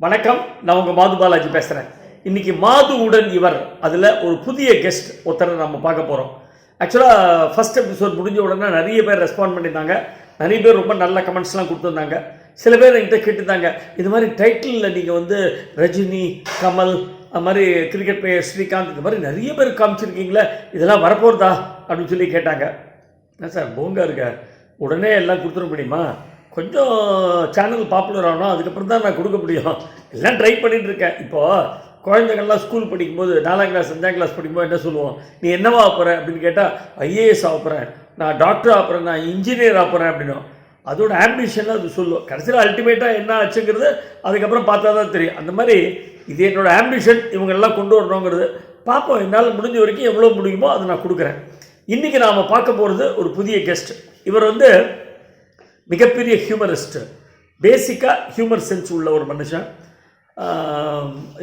வணக்கம், நான் உங்கள் மாது பாலாஜி பேசுகிறேன். இன்றைக்கி மாது உடன் இவர் அதில் ஒரு புதிய கெஸ்ட் ஒருத்தரை நம்ம பார்க்க போகிறோம். ஆக்சுவலாக ஃபஸ்ட் எபிசோட் முடிஞ்ச உடனே நிறைய பேர் ரெஸ்பாண்ட் பண்ணியிருந்தாங்க. நிறைய பேர் ரொம்ப நல்ல கமெண்ட்ஸ்லாம் கொடுத்துருந்தாங்க. சில பேர் என்கிட்ட கேட்டுருந்தாங்க, இது மாதிரி டைட்டிலில் நீங்கள் வந்து ரஜினி, கமல், அது மாதிரி கிரிக்கெட் பிளேயர் ஸ்ரீகாந்த், இந்த மாதிரி நிறைய பேர் காமிச்சிருக்கீங்களே, இதெல்லாம் வரப்போகிறதா அப்படின்னு சொல்லி கேட்டாங்க. என்ன சார் போங்க இருக்க, உடனே எல்லாம் கொடுத்துட முடியுமா? கொஞ்சம் சேனல் பாப்புலர் ஆகணும், அதுக்கப்புறம் தான் நான் கொடுக்க முடியும். எல்லாம் ட்ரை பண்ணிகிட்டு இருக்கேன். இப்போது குழந்தைங்கள்லாம் ஸ்கூல் படிக்கும்போது 4ஆம் கிளாஸ் 5ஆம் கிளாஸ் படிக்கும்போது என்ன சொல்லுவோம், நீ என்னவா ஆகுறேன் அப்படின்னு கேட்டால் ஐஏஎஸ் ஆகுறேன், நான் டாக்டர் ஆகுறேன், நான் இன்ஜினியர் ஆகுறேன் அப்படின்னு. அதோட ஆம்பிஷன் அது சொல்லுவோம். கடைசியில் அல்டிமேட்டாக என்ன ஆச்சுங்கிறது அதுக்கப்புறம் பார்த்தா தான் தெரியும். அந்த மாதிரி இது என்னோடய ஆம்பிஷன், இவங்கெல்லாம் கொண்டு வரணுங்கிறது பார்ப்போம். என்னால் முடிஞ்ச வரைக்கும் எவ்வளோ முடியுமோ அதை நான் கொடுக்குறேன். இன்றைக்கி நாம் பார்க்க போகிறது ஒரு புதிய கெஸ்ட். இவர் வந்து மிகப்பெரிய ஹியூமரிஸ்ட்டு, பேசிக்காக ஹியூமர் சென்ஸ் உள்ள ஒரு மனுஷன்.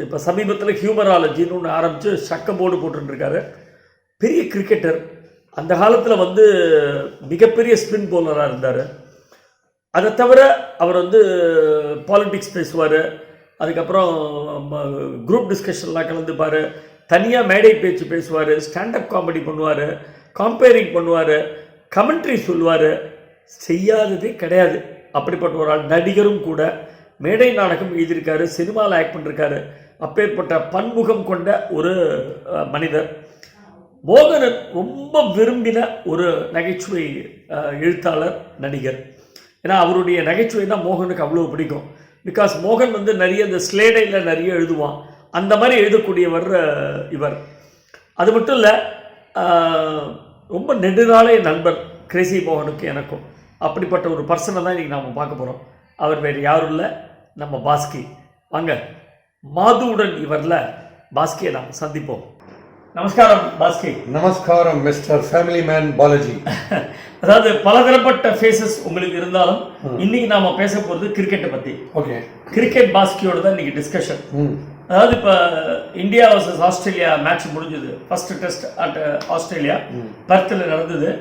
இப்போ சமீபத்தில் ஹியூமராலஜின்னு ஒன்று ஆரம்பித்து சக்க போர்டு போட்டுருக்காரு. பெரிய கிரிக்கெட்டர். அந்த காலத்தில் வந்து மிகப்பெரிய ஸ்பின் பவுலராக இருந்தார். அதை தவிர அவர் வந்து பாலிட்டிக்ஸ் பேசுவார். அதுக்கப்புறம் குரூப் டிஸ்கஷன்லாம் கலந்துப்பார். தனியாக மேடை பேச்சு பேசுவார். ஸ்டாண்டப் காமெடி பண்ணுவார். கம்பேரிங் பண்ணுவார். கமெண்ட்ரி சொல்லுவார். செய்யாததே கிடையாது. அப்படிப்பட்ட ஒரு ஆள். நடிகரும் கூட. மேடை நாடகம் எழுதியிருக்காரு, சினிமாவில் ஆக்ட் பண்ணிருக்காரு. அப்பேற்பட்ட பன்முகம் கொண்ட ஒரு மனிதர். மோகனன் ரொம்ப விரும்பின ஒரு நகைச்சுவை எழுத்தாளர், நடிகர். ஏன்னா அவருடைய நகைச்சுவை தான் மோகனுக்கு அவ்வளோ பிடிக்கும். பிகாஸ் மோகன் வந்து நிறைய இந்த ஸ்லேடையில் நிறைய எழுதுவான். அந்த மாதிரி எழுதக்கூடியவர் இவர். அது மட்டும் இல்லை, ரொம்ப நெடுநாளைய நண்பர் கிரேசி மோகனுக்கு எனக்கும். அப்படிப்பட்ட ஒரு பர்சனை தான் இன்றைக்கி நாம் பார்க்க போகிறோம். அவர் வேறு யாரும் இல்லை, நம்ம பாஸ்கி. வாங்க, மாதுவுடன் இவரில் பாஸ்கியை நாம் சந்திப்போம். நமஸ்காரம் பாஸ்கி. நமஸ்காரம் மிஸ்டர் ஃபேமிலி மேன் பாலாஜி. அதாவது பலதரப்பட்ட ஃபேஸஸ் உங்களுக்கு இருந்தாலும் இன்னைக்கு நாம பேச போகிறது கிரிக்கெட்டை பற்றி. ஓகே. கிரிக்கெட் பாஸ்கியோட தான் இன்னைக்கு டிஸ்கஷன். அதாவது இப்போ இந்தியா வர்சஸ் ஆஸ்திரேலியா மேட்ச் முடிஞ்சது. ஃபர்ஸ்ட் டெஸ்ட் அட் ஆஸ்திரேலியா பர்த்தில் நடந்தது.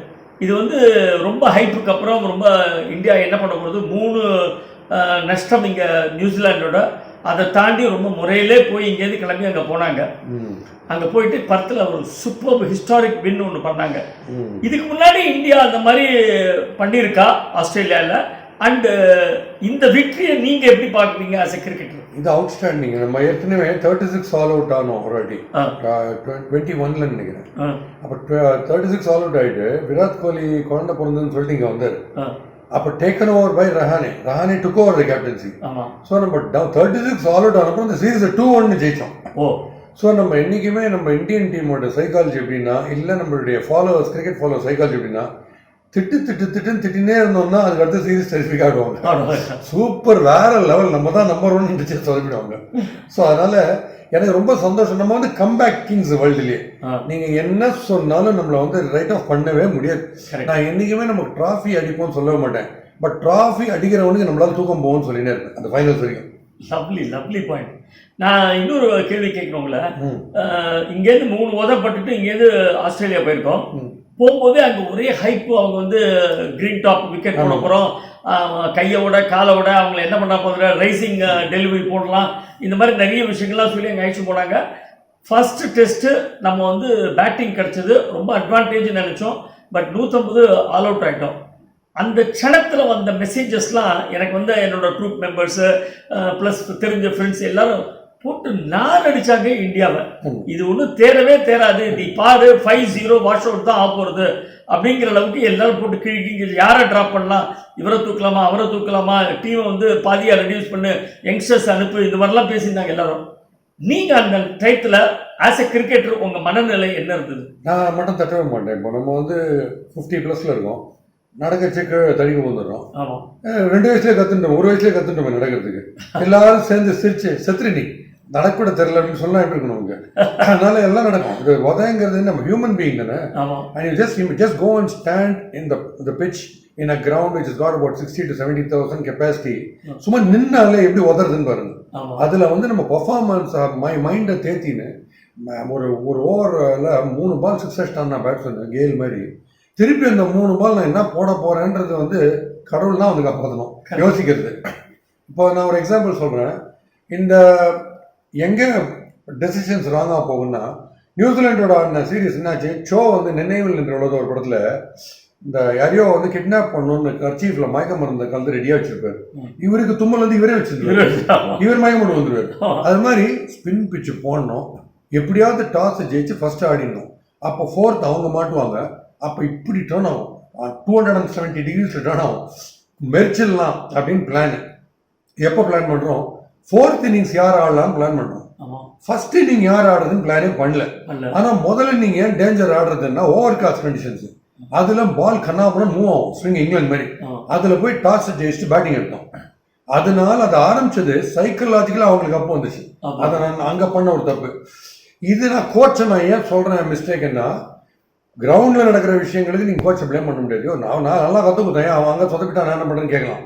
இது வந்து ரொம்ப ஹைப்புக்கு அப்புறம் ரொம்ப இந்தியா என்ன பண்ண போகிறது, 3 நஷ்டம் இங்கே நியூசிலாண்டோட. அதை தாண்டி ரொம்ப முறையிலே போய் இங்கேருந்து கிளம்பி அங்கே போனாங்க. அங்கே போயிட்டு பர்த்தில் ஒரு சூப்பர் ஹிஸ்டாரிக் வின் ஒன்று பண்ணாங்க. இதுக்கு முன்னாடி இந்தியா அந்த மாதிரி பண்ணியிருக்கா ஆஸ்திரேலியாவில். அண்டு இந்த விக்டரியை நீங்கள் எப்படி பார்க்குறீங்க ஆஸ் எ கிரிக்கெட்டர்? இது அவுட்ஸ்டாண்டிங். நம்ம ஏற்கனவே 36 ஆல் அவுட் ஆனோம் ஒரு வாட்டி, 21ல் நினைக்கிறேன். அப்போ 36 ஆல் அவுட் ஆகிட்டு விராட் கோலி குழந்தை பிறந்ததுன்னு சொல்லிட்டு இங்கே வந்தார். அப்போ taken over by Rahane took over the captaincy. So நம்ம 36 ஆல் அவுட் ஆனப்போ இந்த சீரீஸை 2-1 ஜெயித்தோம். ஸோ நம்ம என்றைக்குமே நம்ம இந்தியன் டீமோட சைக்காலஜி எப்படின்னா, இல்லை நம்மளுடைய ஃபாலோவர்ஸ், கிரிக்கெட் ஃபாலோவர் சைக்காலஜி எப்படின்னா, திட்டுன்னு திட்டினே இருந்தோம்னா அதுக்கு அடுத்த சீரீஸ் டெரிஃபிக் ஆடுவாங்க. சூப்பர், வேற லெவல், நம்ம தான் நம்பர் 1 சொல்லிவிடுவாங்க. ஸோ அதனால எனக்கு ரொம்ப சந்தோஷம். நம்ம வந்து கம்பேக் கிங்ஸ் வேர்ல்டுலேயே. நீங்கள் என்ன சொன்னாலும் நம்மளை வந்து ரைட் ஆஃப் பண்ணவே முடியாது. நான் என்றைக்குமே நமக்கு ட்ராஃபி அடிப்போம்னு சொல்லவே மாட்டேன். பட் ட்ராஃபி அடிக்கிறவனுக்கு நம்மளால தூக்கம் போகும்னு சொல்லினே இருப்பேன் அந்த ஃபைனல்ஸ் வரைக்கும். Lovely point. நான் இன்னொரு கேள்வி கேட்கணுங்கள, இங்கேருந்து 3 உதப்பட்டுட்டு இங்கேருந்து ஆஸ்திரேலியா போயிருக்கோம். போகும்போது அங்கே ஒரே ஹைப்பு. அவங்க வந்து கிரீன் டாப் விக்கெட் போட போகிறோம், கையோட காலோட அவங்கள என்ன பண்ண போகிற, ரைசிங் டெலிவரி போடலாம், இந்த மாதிரி நிறைய விஷயங்கள்லாம் சொல்லி அங்கே அழைச்சி போனாங்க. ஃபர்ஸ்ட் டெஸ்ட்டு நம்ம வந்து பேட்டிங் கிடச்சது, ரொம்ப அட்வான்டேஜ் நினச்சோம். பட் 150 ஆல் அவுட் ஆகிட்டோம். அந்த க்ஷணத்தில் வந்த மெசேஜஸ்லாம் எனக்கு வந்து என்னோட குரூப் மெம்பர்ஸு ப்ளஸ் தெரிஞ்ச ஃப்ரெண்ட்ஸ் எல்லாரும் போட்டு நான் அடித்தாங்க இந்தியாவை. இது ஒன்றும் தேரவே தேராது, நீ பாரு 5-0 வாஷ் அவுட் தான் ஆக போகிறது அப்படிங்கிற அளவுக்கு எல்லாரும் போட்டு கிழிக்கிங்க. யாரை ட்ராப் பண்ணலாம், இவரை தூக்கலாமா, அவரை தூக்கலாமா, டீமை வந்து பாதியாக ரெடியூஸ் பண்ணு, யங்ஸ்டர்ஸ் அனுப்பு, இது மாதிரிலாம் பேசியிருந்தாங்க எல்லாரும். நீங்கள் அந்த டயத்தில் ஆஸ் எ கிரிக்கெட்டர் உங்கள் மனநிலை என்ன இருந்தது? நான் மட்டும் தட்டவே மாட்டேன். இப்போ நம்ம வந்து 50+ இருக்கோம், நடக்கச்சுக்கு தடிக்க வந்துடுறோம். ஆமாம், 2 வயசுலேயே கற்றுட்டோம், 1 வயசுலேயே கற்றுட்டோம் நடக்கிறதுக்கு. எல்லாரும் சேர்ந்து சிரிச்சு செத்துருடி நடக்கூட தெரியல அப்படின்னு சொன்னா எப்படி இருக்கணும் நமக்கு. அதனால எல்லாம் நடக்கும். இது உதயங்கிறது நம்ம ஹியூமன் பீயிங் தானே. And you just go and stand in the pitch in a ground which has got about 60 to 70,000 capacity. சும்மா நின்னாலே எப்படி உதறதுன்னு பாருங்க. அதுல வந்து நம்ம பர்ஃபார்மன்ஸ் மைண்டை தேத்தின்னு ஒரு ஓவரில் 3 பால் 6 அடிச்சிட்டான் நான் பேட்ஸ்மேன் கேல் மாதிரி. திருப்பி அந்த 3 பால் நான் என்ன போட போறேன்றது வந்து கடவுள் தான் வந்து காப்பாற்றணும் யோசிக்கிறது. இப்போ நான் ஒரு எக்ஸாம்பிள் சொல்றேன். இந்த எங்கே டெசிஷன்ஸ் ராங்காக போகும்னா, நியூசிலாண்டோட ஆடின சீரீஸ் என்னாச்சு, ஷோ வந்து நினைவில் என்ற ஒரு படத்தில் இந்த யாரையோ வந்து கிட்னாப் பண்ணணும்னு கர்ச்சீஃப்ல மயக்க மருந்து கலந்து ரெடியாக வச்சிருப்பாரு. இவருக்கு தும்மல் வந்து இவரே வச்சிருக்காரு, இவர் மயக்கம் கொண்டு வந்துருவாரு. அது மாதிரி ஸ்பின் பிச்சு போடணும், எப்படியாவது டாஸ் ஜெயிச்சு ஃபர்ஸ்ட் ஆடிடணும். அப்போ ஃபோர்த் அவங்க மாட்டுவாங்க, அப்போ இப்படி டேர்ன் ஆகும், 270 டிகிரிஸில் டேர்ன் ஆகும், மெரிச்சிடலாம் அப்படின்னு பிளான். எப்போ பிளான் பண்ணுறோம், ஃபோர்த் இன்னிங்ஸ் யார் ஆடலாம்னு பிளான் பண்ணுறோம். ஃபர்ஸ்ட் இன்னிங் யார் ஆடுறதுன்னு பிளானே பண்ணல. ஆனால் முதல்ல நீங்கள் ஏன் டேஞ்சர் ஆடுறதுன்னா ஓவர் காஸ்ட் கண்டிஷன்ஸ், அதில் பால் கண்ணாமூலம் மூவ் ஆகும் ஸ்விங் இங்கிலாந்து மாதிரி. அதில் போய் டாஸ் ஜெயிச்சுட்டு பேட்டிங் எடுத்தோம். அதனால அது ஆரம்பிச்சது சைக்கலாஜிக்கலாக அவங்களுக்கு அப்போ வந்துச்சு. அதை நான் அங்கே பண்ண ஒரு தப்பு. இது நான் கோச்சை நான் ஏன் சொல்கிறேன் மிஸ்டேக்குன்னா, கிரவுண்டில் நடக்கிற விஷயங்களுக்கு நீங்கள் கோச்சை ப்ளேம் பண்ண முடியாது. நான் நல்லா கற்றுக்குத்தேன், அவன் அங்கே சொதப்பிட்டா நான் என்ன பண்ணுறேன்னு கேட்கலாம்.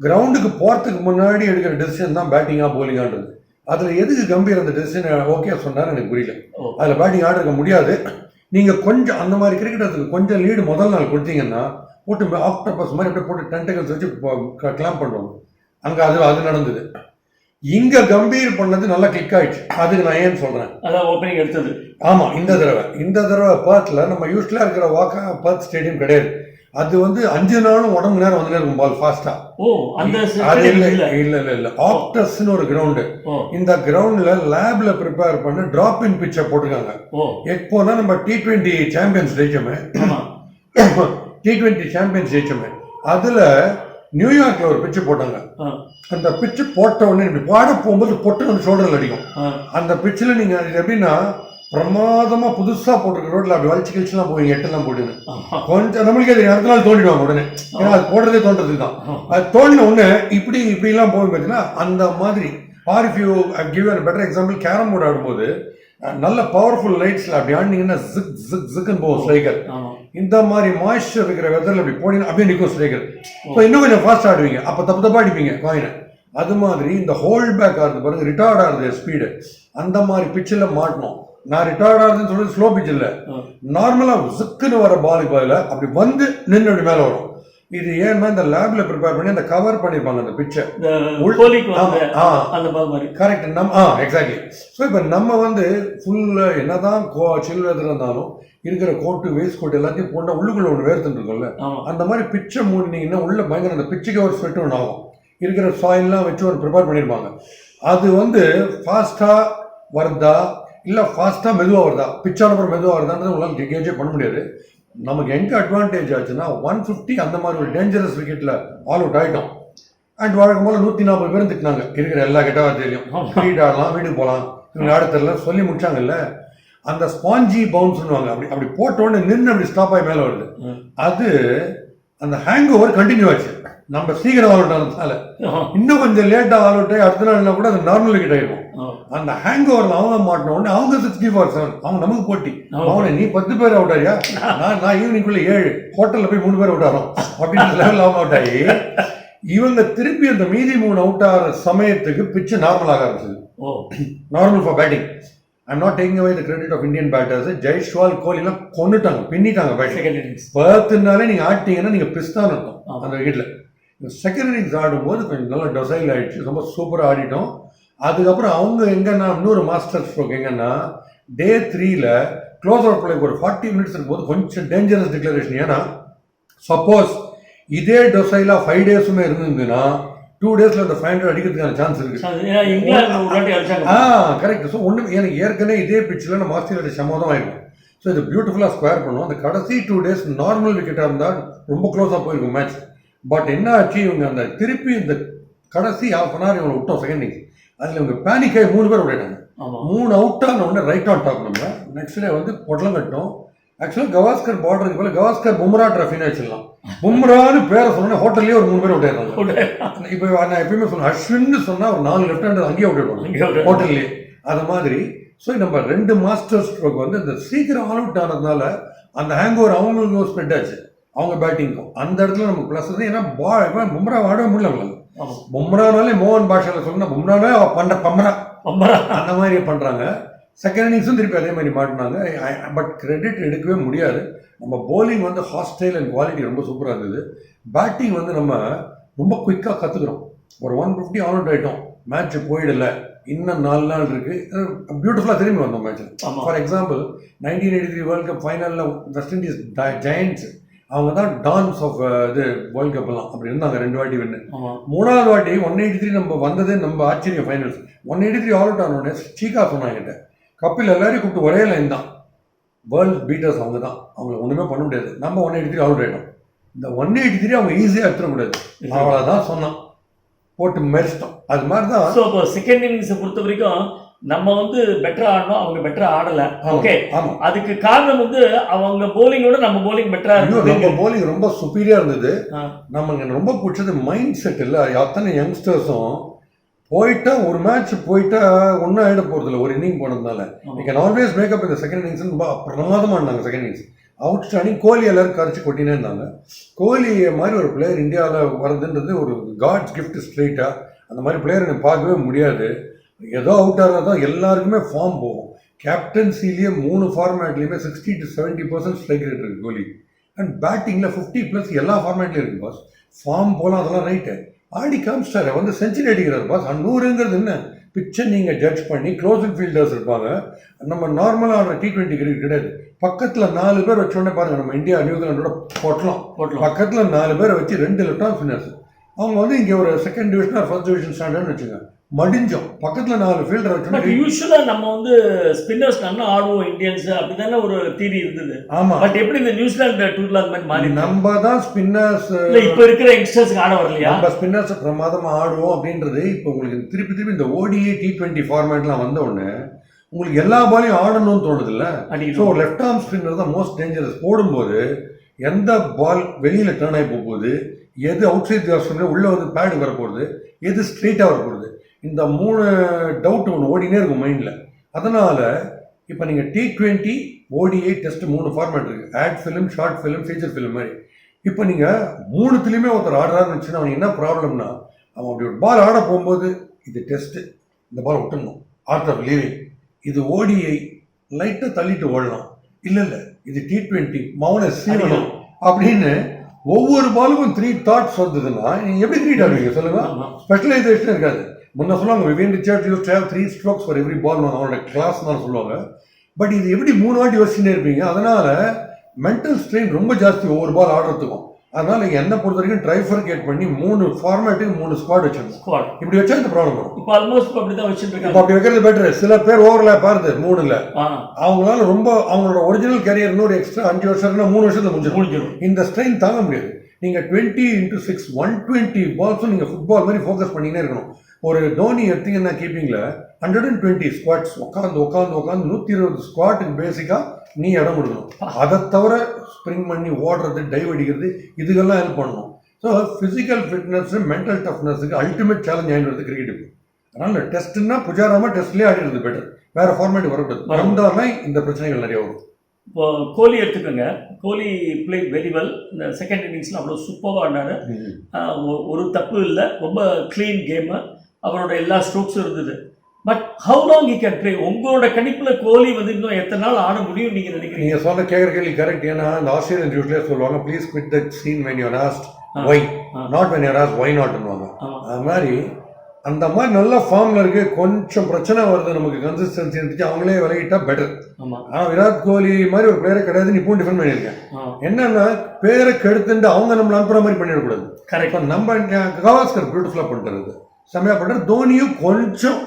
கிரவுண்டுக்கு போகிறதுக்கு முன்னாடி எடுக்கிற டெசிஷன் தான் பேட்டிங்காக போலிங்கான்றது. அதில் எதுக்கு கம்பீர் அந்த டெசிஷன் ஓகே சொன்னார் எனக்கு புரியல. அதில் பேட்டிங் ஆட இருக்க முடியாது. நீங்கள் கொஞ்சம் அந்த மாதிரி கிரிக்கெட்டர்ஸுக்கு கொஞ்சம் லீடு முதல் நாள் கொடுத்தீங்கன்னா போட்டு ஆக்டோபஸ் மாதிரி அப்படியே போட்டு டென்டகல்ஸ் வச்சு கிளாம்ப் பண்ணுவாங்க. அங்கே அது நடந்தது. இங்கே கம்பீர் பண்ணது நல்லா கிளிக் ஆயிடுச்சு. அதுக்கு நான் ஏன்னு சொல்கிறேன், அதான் ஓப்பனிங் எடுத்தது. ஆமாம், இந்த தடவை பர்த்தில் நம்ம யூஸ்வலாக இருக்கிற பர்த் ஸ்டேடியம் கிடையாது. அது வந்து 5 நாளும் உடம்பு நேரம் வந்து இருக்கும் பால் ஃபாஸ்டா. இல்ல ஆப்டஸ்னு ஒரு கிரவுண்டு. இந்த கிரவுண்ட்ல லேப்ல ப்ரிப்பேர் பண்ண டிராப் இன் பிட்சை போட்டுருக்காங்க. எப்போனா நம்ம T20 சாம்பியன்ஸ் ஜெயிச்சோமே, T20 சாம்பியன்ஸ் ஜெயிச்சோமே, அதுல நியூயார்க்ல ஒரு பிட்சு போட்டாங்க. அந்த பிட்சு போட்ட உடனே இப்படி பாட போகும்போது பொட்டு வந்து ஷோல்டர்ல அடிக்கும். அந்த பிட்சில் நீங்க எப்படின்னா பிரமாதமா புதுசா போட்டிருக்க ரோட்ல அப்படி வலிச்சு கிழிச்சுலாம் போவீங்க, எட்டெல்லாம் போட்டுன்னு கொஞ்சம் நம்மளுக்கு அது அடுத்த நாள் தோண்டிடுவாங்க உடனே. ஏன்னா அது போடுறதே தோன்றதுக்கு தான். அது தோண்டின உடனே இப்படிலாம் போகும் பார்த்தீங்கன்னா அந்த மாதிரி. Or if you give a better example, carrom board ஆடும்போது நல்ல பவர்ஃபுல் லைட்ஸ்ல அப்படி ஆடினீங்கன்னா ஜிக் ஜிக் ஜிக்குன்னு போகும் ஸ்ட்ரைக்கர். இந்த மாதிரி மாய்ஸ்சர் இருக்கிற வெதர்ல அப்படி போனீங்கன்னா அப்படியே நிற்கும் ஸ்ட்ரைக்கர். ஸோ இன்னும் கொஞ்சம் ஃபாஸ்ட் ஆடுவீங்க, அப்போ தப்பா அடிப்பீங்க காயினை. அது மாதிரி இந்த ஹோல்ட் பேக் ஆகுது பாருங்க, ரிட்டார்ட் ஆகுது ஸ்பீடு, அந்த மாதிரி பிச்சில் மாட்டணும். நான் ரிட்டார்ட் ஆகுதுன்னு சொல்றது ஸ்லோ பிச் இல்லை, நார்மலா ஜிக்குன்னு வர பால் பதில அப்படி வந்து நின்று அப்படி மேலே வரும். இது ஏன்னா இந்த லேப்ல ப்ரிப்பேர் பண்ணி அந்த கவர் பண்ணிருப்பாங்க அந்த பிச்சை. கரெக்ட். எக்ஸாக்ட்லி. ஸோ இப்போ நம்ம வந்து ஃபுல்லா என்னதான் சில் வெதர் இருந்தாலும் இருக்கிற கோட்டு வேஸ்ட் கோட் எல்லாத்தையும் போட்டா உள்ளுக்குள்ள ஒன்று வேர்த்துட்டு இருக்கும்ல, அந்த மாதிரி பிச்சை மூடினீங்கன்னா உள்ள பயங்கர அந்த பிச்சுக்கு ஒரு ஸ்வெட் ஒன்று ஆகும். இருக்கிற சாயில்லாம் வச்சு ஒரு ப்ரிப்பேர் பண்ணியிருப்பாங்க. அது வந்து ஃபாஸ்டா வருதா இல்லை ஃபாஸ்டா மெதுவாக வருதா, பிச்சான அப்புறம் மெதுவாக வருதான்றது உங்களால் கேஜே பண்ண முடியாது. நமக்கு எங்கே அட்வான்டேஜ் ஆச்சுன்னா 150 அந்த மாதிரி ஒரு டேஞ்சரஸ் விக்கெட்டில் ஆல் அவுட் ஆகிட்டோம். அண்ட் வழக்கம் போல் 140 பேரும் திட்டினாங்க இருக்கிற எல்லா கெட்டவார்த்தையிலையும். கிரிக்கெட் ஆடலாம், வீட்டுக்கு போகலாம், இவங்க ஆட தெரியல சொல்லி முடிச்சாங்கல்ல. அந்த ஸ்பாஞ்சி பவுன்ஸ்னுவாங்க, அப்படி போட்ட உடனே நின்று அப்படி ஸ்டாப் ஆகி மேலே வருது. அது அந்த ஹேங் ஓவர் கண்டினியூ ஆச்சு. நம்ம சீக்கிரம் ஆல் அவுட் ஆனதுனால இன்னும் கொஞ்சம் லேட்டாக ஆல் அவுட் ஆகி அடுத்த நாள்னா கூட அது நார்மல் விக்கெட் ஆகிடும். அந்த ஹேங் ஓவரில் அவங்க மாட்டின உடனே அவங்க 64-7, அவங்க நமக்கு போட்டி. அவனை நீ 10 பேர் அவுட் ஆறியா, நான் ஈவினிங்குள்ள 7 ஹோட்டலில் போய் 3 பேர் அவுட் ஆகிறோம் அப்படின்ற லெவலில் அவங்க அவுட் ஆகி இவங்க திருப்பி அந்த மீதி 3 அவுட் ஆகிற சமயத்துக்கு பிச்சு நார்மல் ஆக ஆரம்பிச்சது. Normal for batting. I'm not taking away the credit of Indian batters. Jaiswal, கோலிலாம் கொண்டுட்டாங்க, பின்னிட்டாங்க பேட்டிங். பர்த்னாலே நீங்கள் ஆட்டிங்கன்னா நீங்கள் பிஸ்தான் இருக்கும் அந்த விக்கெட்டில். செகண்ட் இன்னிங்ஸ் ஆடும்போது கொஞ்சம் நல்லா டொசைல் ஆகிடுச்சு, ரொம்ப சூப்பராக ஆடிட்டோம். அதுக்கப்புறம் அவங்க எங்கன்னா இன்னொரு மாஸ்டர் ஸ்ட்ரோக் எங்கன்னா டே 3ல க்ளோஸ் அவுட் பிளேக்கு ஒரு 40 மினிட்ஸ் இருக்கும்போது கொஞ்சம் டேஞ்சரஸ் டிக்ளரேஷன். ஏன்னா சப்போஸ் இதே டொசைலா 5 டேஸுமே இருந்ததுன்னா 2 டேஸ்ல அந்த 500 அடிக்கிறதுக்கான சான்ஸ் இருக்கு. கரெக்ட். ஸோ ஒன்று எனக்கு ஏற்கனவே இதே பிச்சில் நம்ம ஆஸ்திரேலியா சம்மதம் ஆயிருக்கும். ஸோ இது பியூட்டிஃபுல்லாக ஸ்கொயர் பண்ணுவோம். அந்த கடைசி 2 டேஸ் நார்மல் விக்கெட்டாக இருந்தால் ரொம்ப க்ளோஸாக போயிருக்கும் மேட்ச். பட் என்ன ஆச்சு, இவங்க அந்த திருப்பி இந்த கடைசி ஹாஃப் அன் ஹவர் இவங்களை விட்டோம் செகண்ட் இன்னிங்ஸ். அதில் இவங்க பேனிக் ஆகி 3 பேர் விளையாட்டாங்க. 3 அவுட் ஆன உடனே ரைட் ஆன் டாப் நம்ம நெக்ஸ்ட் டே வந்து பொட்டலம் கட்டோம். ஆக்சுவலாக கவாஸ்கர் பார்டருக்கு போல கவாஸ்கர் பும்ரா ட்ராஃபின்னு வச்சிடலாம். பும்ரான்னு பேரை சொன்னோன்னே ஹோட்டல்லேயே ஒரு 3 பேர் விட்டாங்க. இப்போ நான் எப்பயுமே சொன்னேன், அஸ்வின்னு சொன்னால் ஒரு 4 லெஃப்ட் ஹேண்டர் அங்கேயே விட்டுடுவாங்க ஹோட்டல்லேயே. அது மாதிரி. ஸோ நம்ம 2 மாஸ்டர் ஸ்ட்ரோக் வந்து இந்த சீக்கிரம் ஆல் அவுட் ஆனதுனால அந்த ஹேங் ஓவர் அவங்களுக்கு ஸ்ப்ரெட் ஆச்சு அவங்க பேட்டிங்கும். அந்த இடத்துல நமக்கு ப்ளஸ் வந்து ஏன்னா பும்ரா ஆடவே முடியல. பும்ரானாலே மோகன் பாஷாவில் சொன்னா பும்ரானே பண்ற பம்ரா அந்த மாதிரி பண்றாங்க. செகண்ட் இன்னிங்ஸும் திருப்பி அதே மாதிரி மாட்டினாங்க. பட் கிரெடிட் எடுக்கவே முடியாது. நம்ம போலிங் வந்து ஹாஸ்டைல் அண்ட் குவாலிட்டி ரொம்ப சூப்பராக இருந்தது. பேட்டிங் வந்து நம்ம ரொம்ப குயிக்காக கற்றுக்குறோம். ஒரு 150 ஆல் அவுட் ஆகிட்டோம். மேட்ச் போயிடல, இன்னும் 4 நாள் இருக்கு, பியூட்டிஃபுல்லாக திரும்பி வந்தோம் match. For example 1983 world cup ஃபைனலில் வெஸ்ட் இண்டீஸ் ஜெயண்ட்ஸ் அவங்க தான் டான்ஸ் ஆஃப் இது வேர்ல்ட் கப் எல்லாம் அப்படி இருந்தாங்க. 2 வாட்டி வின்னு. 3வது வாட்டி 183 நம்ம வந்ததே நம்ம ஆச்சரியம். ஃபைனல்ஸ் 183 ஆல் அவுட் ஆனோடனே சீக்கா சொன்னாங்கிட்ட கப்பில் எல்லாரையும் கூப்பிட்டு ஒரே லைன் தான், வேர்ல்ட் பீட்டர்ஸ் அவங்க தான், அவங்களை ஒன்றுமே பண்ண முடியாது, நம்ம 183 ஆல் அவுட் ஆகிட்டோம். இந்த 183 அவங்க ஈஸியாக எடுத்துட முடியாது, அவ்வளோதான் சொன்னான், போட்டு மெரிச்சிட்டோம். அது மாதிரி தான். ஸோ இப்போ செகண்ட் இன்னிங்ஸை பொறுத்த வரைக்கும் நம்ம வந்து பெட்டரா ஆடணும், அவங்க பெட்டரா ஆடல. ஓகே, அதுக்கு காரணம் வந்து அவங்க போலிங்கோட நம்ம போலிங் பெட்டரா இருக்கு. நம்ம போலிங் ரொம்ப சுப்பீரியா இருந்தது. நமக்கு ரொம்ப பிடிச்சது மைண்ட் செட் இல்லை. அத்தனை யங்ஸ்டர்ஸும் போயிட்டா ஒரு மேட்ச் போயிட்டா ஒன்றும் ஆகிட போகிறதில்ல, ஒரு இன்னிங் போனதுனால. யூ கேன் ஆல்வேஸ் மேக்கப் இந்த செகண்ட் இன்னிங்ஸ். ரொம்ப பிரமாதமாக இருந்தாங்க செகண்ட் இன்னிங்ஸ், அவுட் ஸ்டாண்டிங். கோலி எல்லாரும் கரைச்சி கொட்டினே இருந்தாங்க. கோலி மாதிரி ஒரு பிளேயர் இந்தியாவில் வருதுன்றது ஒரு காட்ஸ் கிஃப்ட் ஸ்ட்ரெயிட்டாக. அந்த மாதிரி பிளேயர் எனக்கு பார்க்கவே முடியாது. ஏதோ அவுட் ஆகிறது தான் எல்லாருக்குமே ஃபார்ம் போகும். கேப்டன்சிலேயே 3 ஃபார்மேட்லேயுமே 60 to 70% ஸ்ட்ரைக் ரேட் இருக்குது கோலி. அண்ட் பேட்டிங்கில் 50+ எல்லா ஃபார்மேட்லேயும் இருக்குது பாஸ். ஃபார்ம் போகலாம், அதெல்லாம் ரைட்டு. ஆடி காமிச்சிட்டாரு, வந்து செஞ்சுரி அடிக்கிறார் பாஸ். 100ங்கிறது என்ன பிச்சை நீங்கள் ஜட்ஜ் பண்ணி க்ளோசிங் ஃபீல்டர்ஸ் இருப்பாங்க. நம்ம நார்மலாக ஆடுற T20 கிரிக்கெட் கிடையாது. பக்கத்தில் 4 பேர் வச்சோடனே பாருங்கள், நம்ம இந்தியா நியூசிலாண்டோட போட்டலாம். பக்கத்தில் 4 பேரை வச்சு 2 லெஃப்ட் ஆர்ம் ஸ்பின்னர்ஸ். அவங்க வந்து இங்கே ஒரு second division or first division ஸ்டாண்டர்ட்னு வச்சுங்க, மடிஞ்சோம். பக்கத்தில் 4 ஃபீல்டர் வச்சோம். யூஸ்வலாக நம்ம வந்து ஸ்பின்னர்ஸ் நல்லா ஆடுவோம் இந்தியன்ஸ், அப்படிதானே ஒரு தியரி இருந்தது. ஆமாம், பட் எப்படி இந்த நியூசிலாந்து டூர்ல அந்த மாதிரி மாறி நம்ம தான் ஸ்பின்னர்ஸ் இப்போ இருக்கிற யங்ஸ்டர்ஸ்க்கு ஆட வரலையா? நம்ம ஸ்பின்னர்ஸ் பிரமாதமாக ஆடுவோம் அப்படின்றது. இப்போ உங்களுக்கு திருப்பி இந்த ODI T20 ஃபார்மேட்லாம் வந்த உடனே உங்களுக்கு எல்லா பாலையும் ஆடணும்னு தோணுது இல்லை. ஸோ லெஃப்ட் ஆர்ம் ஸ்பின்னர் தான் மோஸ்ட் டேஞ்சரஸ். போடும்போது எந்த பால் வெளியில் டேர்ன் ஆகி போகுது, எது அவுட் சைட் ஸ்பின்னர் உள்ளே வந்து பேடு வரப்போகுது, எது ஸ்ட்ரெயிட்டாக வரப்போகுது, இந்த 3 டவுட் ஒன்று ஓடினே இருக்கும் மைண்டில். அதனால் இப்போ நீங்கள் T20 ODI டெஸ்ட் 3 ஃபார்மேட் இருக்குது. Ad film, short film, feature film மாதிரி. இப்போ நீங்கள் 3த்துலேயுமே ஒருத்தர் ஆடுறாருன்னு வச்சுன்னா அவனுக்கு என்ன ப்ராப்ளம்னா, அவன் அப்படி ஒரு பால் ஆட போகும்போது இது டெஸ்ட்டு, இந்த பால் விட்டுடணும், ஆர்ட் ஆஃப் லீவிங். இது ODI லைட்டாக தள்ளிட்டு ஓடலாம், இல்லை இது T20 மௌன சீவனம் அப்படின்னு ஒவ்வொரு பாலுக்கும் 3 தாட்ஸ் வந்ததுன்னா நீங்கள் எப்படி கிரியேட் ஆடுவீங்க சொல்லுங்கள்? ஸ்பெஷலைசேஷன் இருக்காது. முன்ன சொல்லுவாங்க Vivian Richard use to have 3 strokes for every ball, அவனோட கிளாஸ் தான் சொல்லுவாங்க. பட் இது எப்படி 3 வாட்டி யோசிச்சுட்டே இருப்பீங்க? அதனால மென்டல் ஸ்ட்ரெயின் ரொம்ப ஜாஸ்தி ஒவ்வொரு பால் ஆடுறதுக்கும். அதனால நீங்கள் என்ன பொறுத்த வரைக்கும் ட்ரைஃபர்கேட் பண்ணி 3 ஃபார்மேட்டுக்கு 3 ஸ்குவாட் வச்சிருக்கோம். இப்படி வச்சா இந்த ப்ராப்ளம் வரும். இப்போ ஆல்மோஸ்ட் அப்படி தான் வச்சுருக்காங்க. இப்போ அப்படி வைக்கிறது பெட்டர். சில பேர் ஓவர்லேப் ஆகுது 3ல், அவங்களால ரொம்ப அவங்களோட ஒரிஜினல் கேரியர் இன்னொரு எக்ஸ்ட்ரா 5 வருஷம் 3 வருஷத்துல முடிஞ்சிடும். இந்த ஸ்ட்ரெயின் தாங்க முடியாது. நீங்கள் 20 into 6 120 பால்ஸும் நீங்கள் ஃபுட்பால் மாதிரி ஃபோக்கஸ் பண்ணினே இருக்கணும். ஒரு தோனி எடுத்தீங்கன்னா கீப்பிங்கில் 120 ஸ்குவாட்ஸ் உட்காந்து 120 ஸ்குவாட்டுக்கு பேசிக்காக நீ இடம் கொடுக்கணும். அதை தவிர ஸ்ப்ரிங் பண்ணி ஓடுறது, டைவ் அடிக்கிறது, இதுக்கெல்லாம் ஹெல்ப் பண்ணணும். ஸோ ஃபிசிக்கல் ஃபிட்னஸ், மென்டல் டஃப்னஸுக்கு அல்டிமேட் சேலஞ்ச் ஆகிடுறது கிரிக்கெட்டுக்கு. அதனால் டெஸ்ட்டுன்னா புஜாராமா டெஸ்ட்லேயே ஆடிடுறது பெட்டர், வேறு ஃபார்மேட் வரக்கூடாது. வந்தாலும் இந்த பிரச்சனைகள் நிறைய வரும். இப்போ கோலி எடுத்துக்கோங்க, கோலி பிளே வெரி வெல். இந்த செகண்ட் இன்னிங்ஸில் அவ்வளோ சூப்பராக ஆடினாரு. ஒரு தப்பு இல்லை, ரொம்ப க்ளீன் கேமு, அவரோட எல்லா ஸ்ட்ரோக்ஸும் இருந்தது. But how long he can play? உங்களோட கணிப்பில் கோலி வந்து இன்னும் எத்தனை நாள் ஆட முடியும் நீங்கள் நினைக்கிறீங்க? நீங்கள் சொன்ன கேட்குற கேள்வி கரெக்ட். ஏன்னா இந்த ஆஸ்திரேலியன் நியூஸ்லேயே சொல்லுவாங்க, please quit the scene when you are asked why, not when you are asked why நாட்னுவாங்க. அது மாதிரி அந்த மாதிரி நல்ல ஃபார்மில் இருக்கு. கொஞ்சம் பிரச்சனை வருது, நமக்கு கன்சிஸ்டன்சி இருந்துச்சு, அவங்களே விலகிட்டா பெட்டர். ஆனால் விராட் கோலி மாதிரி ஒரு பிளேயரே கிடையாது. இப்போ டிஃபெண்ட் பண்ணியிருக்கேன். என்னன்னா பேரை கெடுத்துட்டு அவங்க நம்மளை அனுப்புற மாதிரி பண்ணிடக்கூடாது. கரெக்டாக நம்ம கவாஸ்கர் பியூட்டிஃபுல்லாக பண்ணிட்டு செம்மையாக பண்ணுறாரு. தோனியும் கொஞ்சம்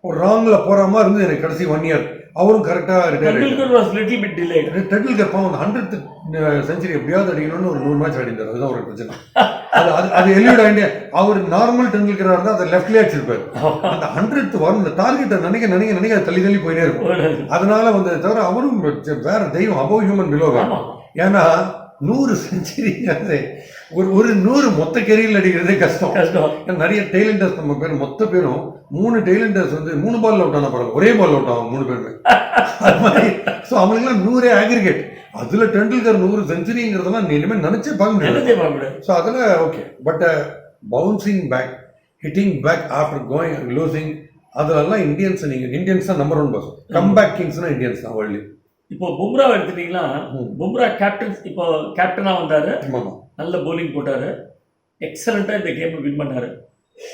ஒரு ராங்கில் போகிற மாதிரி இருந்தது எனக்கு கடைசி 1 year. அவரும் கரெக்டாக ரிட்டையர். டெண்டுல்கர் பாவம் 100th செஞ்சுரி எப்படியாவது அடிக்கணும்னு ஒரு 100 மேட்ச் அடிந்தார். அதுதான் ஒரு பிரச்சனை. அது எலியோட ஐடியா. அவர் நார்மல் டெண்டுல்கராக இருந்தால் அதை லெஃப்ட்லேயே அடிச்சிருப்பார். அந்த 100th வரும், இந்த டார்கெட்டை நினைக்க தள்ளி போயினே இருக்கும். அதனால வந்ததை தவிர அவரும் வேற தெய்வம், அபவ் ஹியூமன் பிலோ. ஏன்னா 100 செஞ்சுரி ஒரு 100 மொத்த கெரியரில் அடிக்கிறதே கஷ்டம். நிறைய டெய்லண்டர்ஸ் நம்ம பேர் மொத்த பேரும் 3 டெய்லண்டர்ஸ் வந்து 3 பால் அவுட் ஆன பரவாயில்ல, ஒரே பால் அவுட் ஆகும் 3 பேருமே. அது மாதிரி ஸோ அவங்களுக்குலாம் 100 ஆக்ரிகேட். அதில் டெண்டுல்கர் 100 செஞ்சுரிங்கிறதெல்லாம் இனிமேல் நினைச்சே பார்க்க முடியாது. ஸோ அதில் okay. But bouncing back, hitting back after going losing, அதெல்லாம் இந்தியன்ஸ் தான் நம்பர் 1 பஸ். கம்பேக் கிங்ஸ்னா இந்தியன்ஸ் தான் வேர்ல்டு. இப்போ பும்ரா எடுத்துட்டீங்கன்னா, பும்ரா கேப்டனா வந்தாரு, நல்ல போலிங் போட்டாரு, எக்ஸலண்டா இந்த கேம் வின் பண்ணாரு.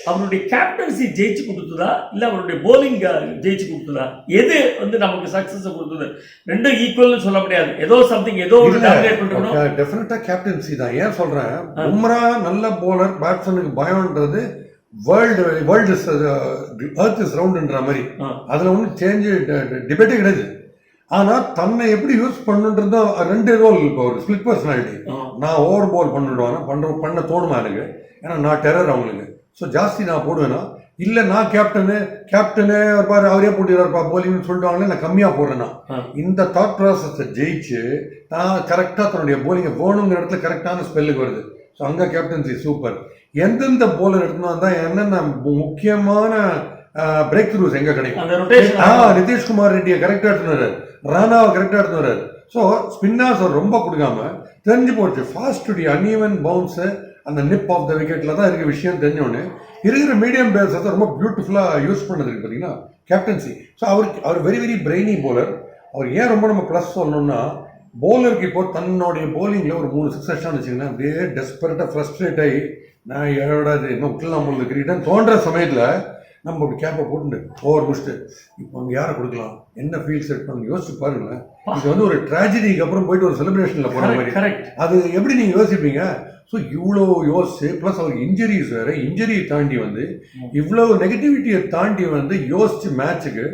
அவருடைய கேப்டன்சி ஜெயிச்சு கொடுத்ததா இல்லை அவருடைய போலிங் ஜெயிச்சு கொடுத்ததா, எது வந்து நமக்கு சக்சஸ் கொடுத்தது? ரெண்டும் ஈக்குவல்னு சொல்ல முடியாது, ஏதோ சம்திங் ஏதோ ஒரு டாமினேட் பண்ணணும். டெஃபினட்டா கேப்டன்சி தான். ஏன் சொல்றேன், பும்ரா நல்ல போலர், பேட்ஸ்மேனுக்கு பயம்ன்றது வேர்ல்டு இஸ் எர்த் இஸ் ரவுண்ட்ன்ற மாதிரி, அதுல ஒன்றும் சேஞ்ச் டிபேட்டே கிடையாது. ஆனா தன்னை எப்படி யூஸ் பண்ணுன்றது ரெண்டு ரோல். இப்போ ஒரு ஸ்பிளிட் பர்சனாலிட்டி, நான் ஓவர் பால் பண்ணிடுவேன் பண்ண தோணுமா எனக்கு, ஏன்னா நான் டெரர் அவங்களுக்கு. ஸோ ஜாஸ்தி நான் போடுவேன்னா, இல்லை நான் கேப்டனு பாரு அவரே போட்டுறாருப்பா போலிங்னு சொல்லிட்டு நான் கம்மியாக போடுறேன்னா, இந்த தாட் ப்ராசஸை ஜெயிச்சு நான் கரெக்டாக தன்னுடைய போலிங்கை வேணுங்கிற இடத்துல கரெக்டான ஸ்பெல்லுக்கு வருது. ஸோ அங்கே கேப்டன்சி சூப்பர். எந்தெந்த போலர் எடுத்துனா தான் என்னென்ன முக்கியமான பிரேக் த்ரூஸ் எங்கே கிடைக்கும். நிதிஷ்குமார் ரெட்டியை கரெக்டாக எடுத்துனாரு, ராணாவை கரெக்டாக எடுத்துனாரு. ஸோ ஸ்பின்னர்ஸ் ரொம்ப கொடுக்காம தெரிஞ்சு போச்சு ஃபாஸ்ட் அன்ஈவன் பவுன்ஸு அந்த நிப் ஆஃப் த விக்கெட்டில் தான் இருக்க விஷயம் தெரிஞ்சோடனே இருக்கிற மீடியம் பேசத்தை ரொம்ப பியூட்டிஃபுல்லாக யூஸ் பண்ணதுக்கு பார்த்தீங்கன்னா கேப்டன்சி. ஸோ அவர் வெரி வெரி பிரெய்னி போலர். அவர் ஏன் ரொம்ப நம்ம ப்ளஸ் சொல்லணும்னா, போலருக்கு இப்போ தன்னுடைய போலிங்கில் ஒரு 3 6 அடிச்சான்னு வச்சுங்கன்னா அப்படியே டெஸ்பரேட்டாக ஃப்ரஸ்ட்ரேட் ஆகி நான் ஏழாது இன்னும் விட்டுலாம் போல கிரிக்கெட் தோன்ற சமயத்தில் நம்ம அப்படி கேப்பை போட்டு ஓவர் முடிச்சுட்டு இப்போ அங்கே யாரை கொடுக்கலாம், என்ன ஃபீல்ட் செட் பண்ணி யோசிச்சு பாருங்களேன். இது வந்து ஒரு ட்ராஜடிக்கு அப்புறம் போயிட்டு ஒரு செலிப்ரேஷனில் போகிற மாதிரி. அது எப்படி நீங்கள் யோசிப்பீங்க? ஸோ இவ்வளோ யோசிச்சு ப்ளஸ் அவருக்கு இன்ஜுரிஸ் வேறு, இன்ஜுரியை தாண்டி வந்து இவ்வளோ நெகட்டிவிட்டியை தாண்டி வந்து யோசிச்சு மேட்சுக்கு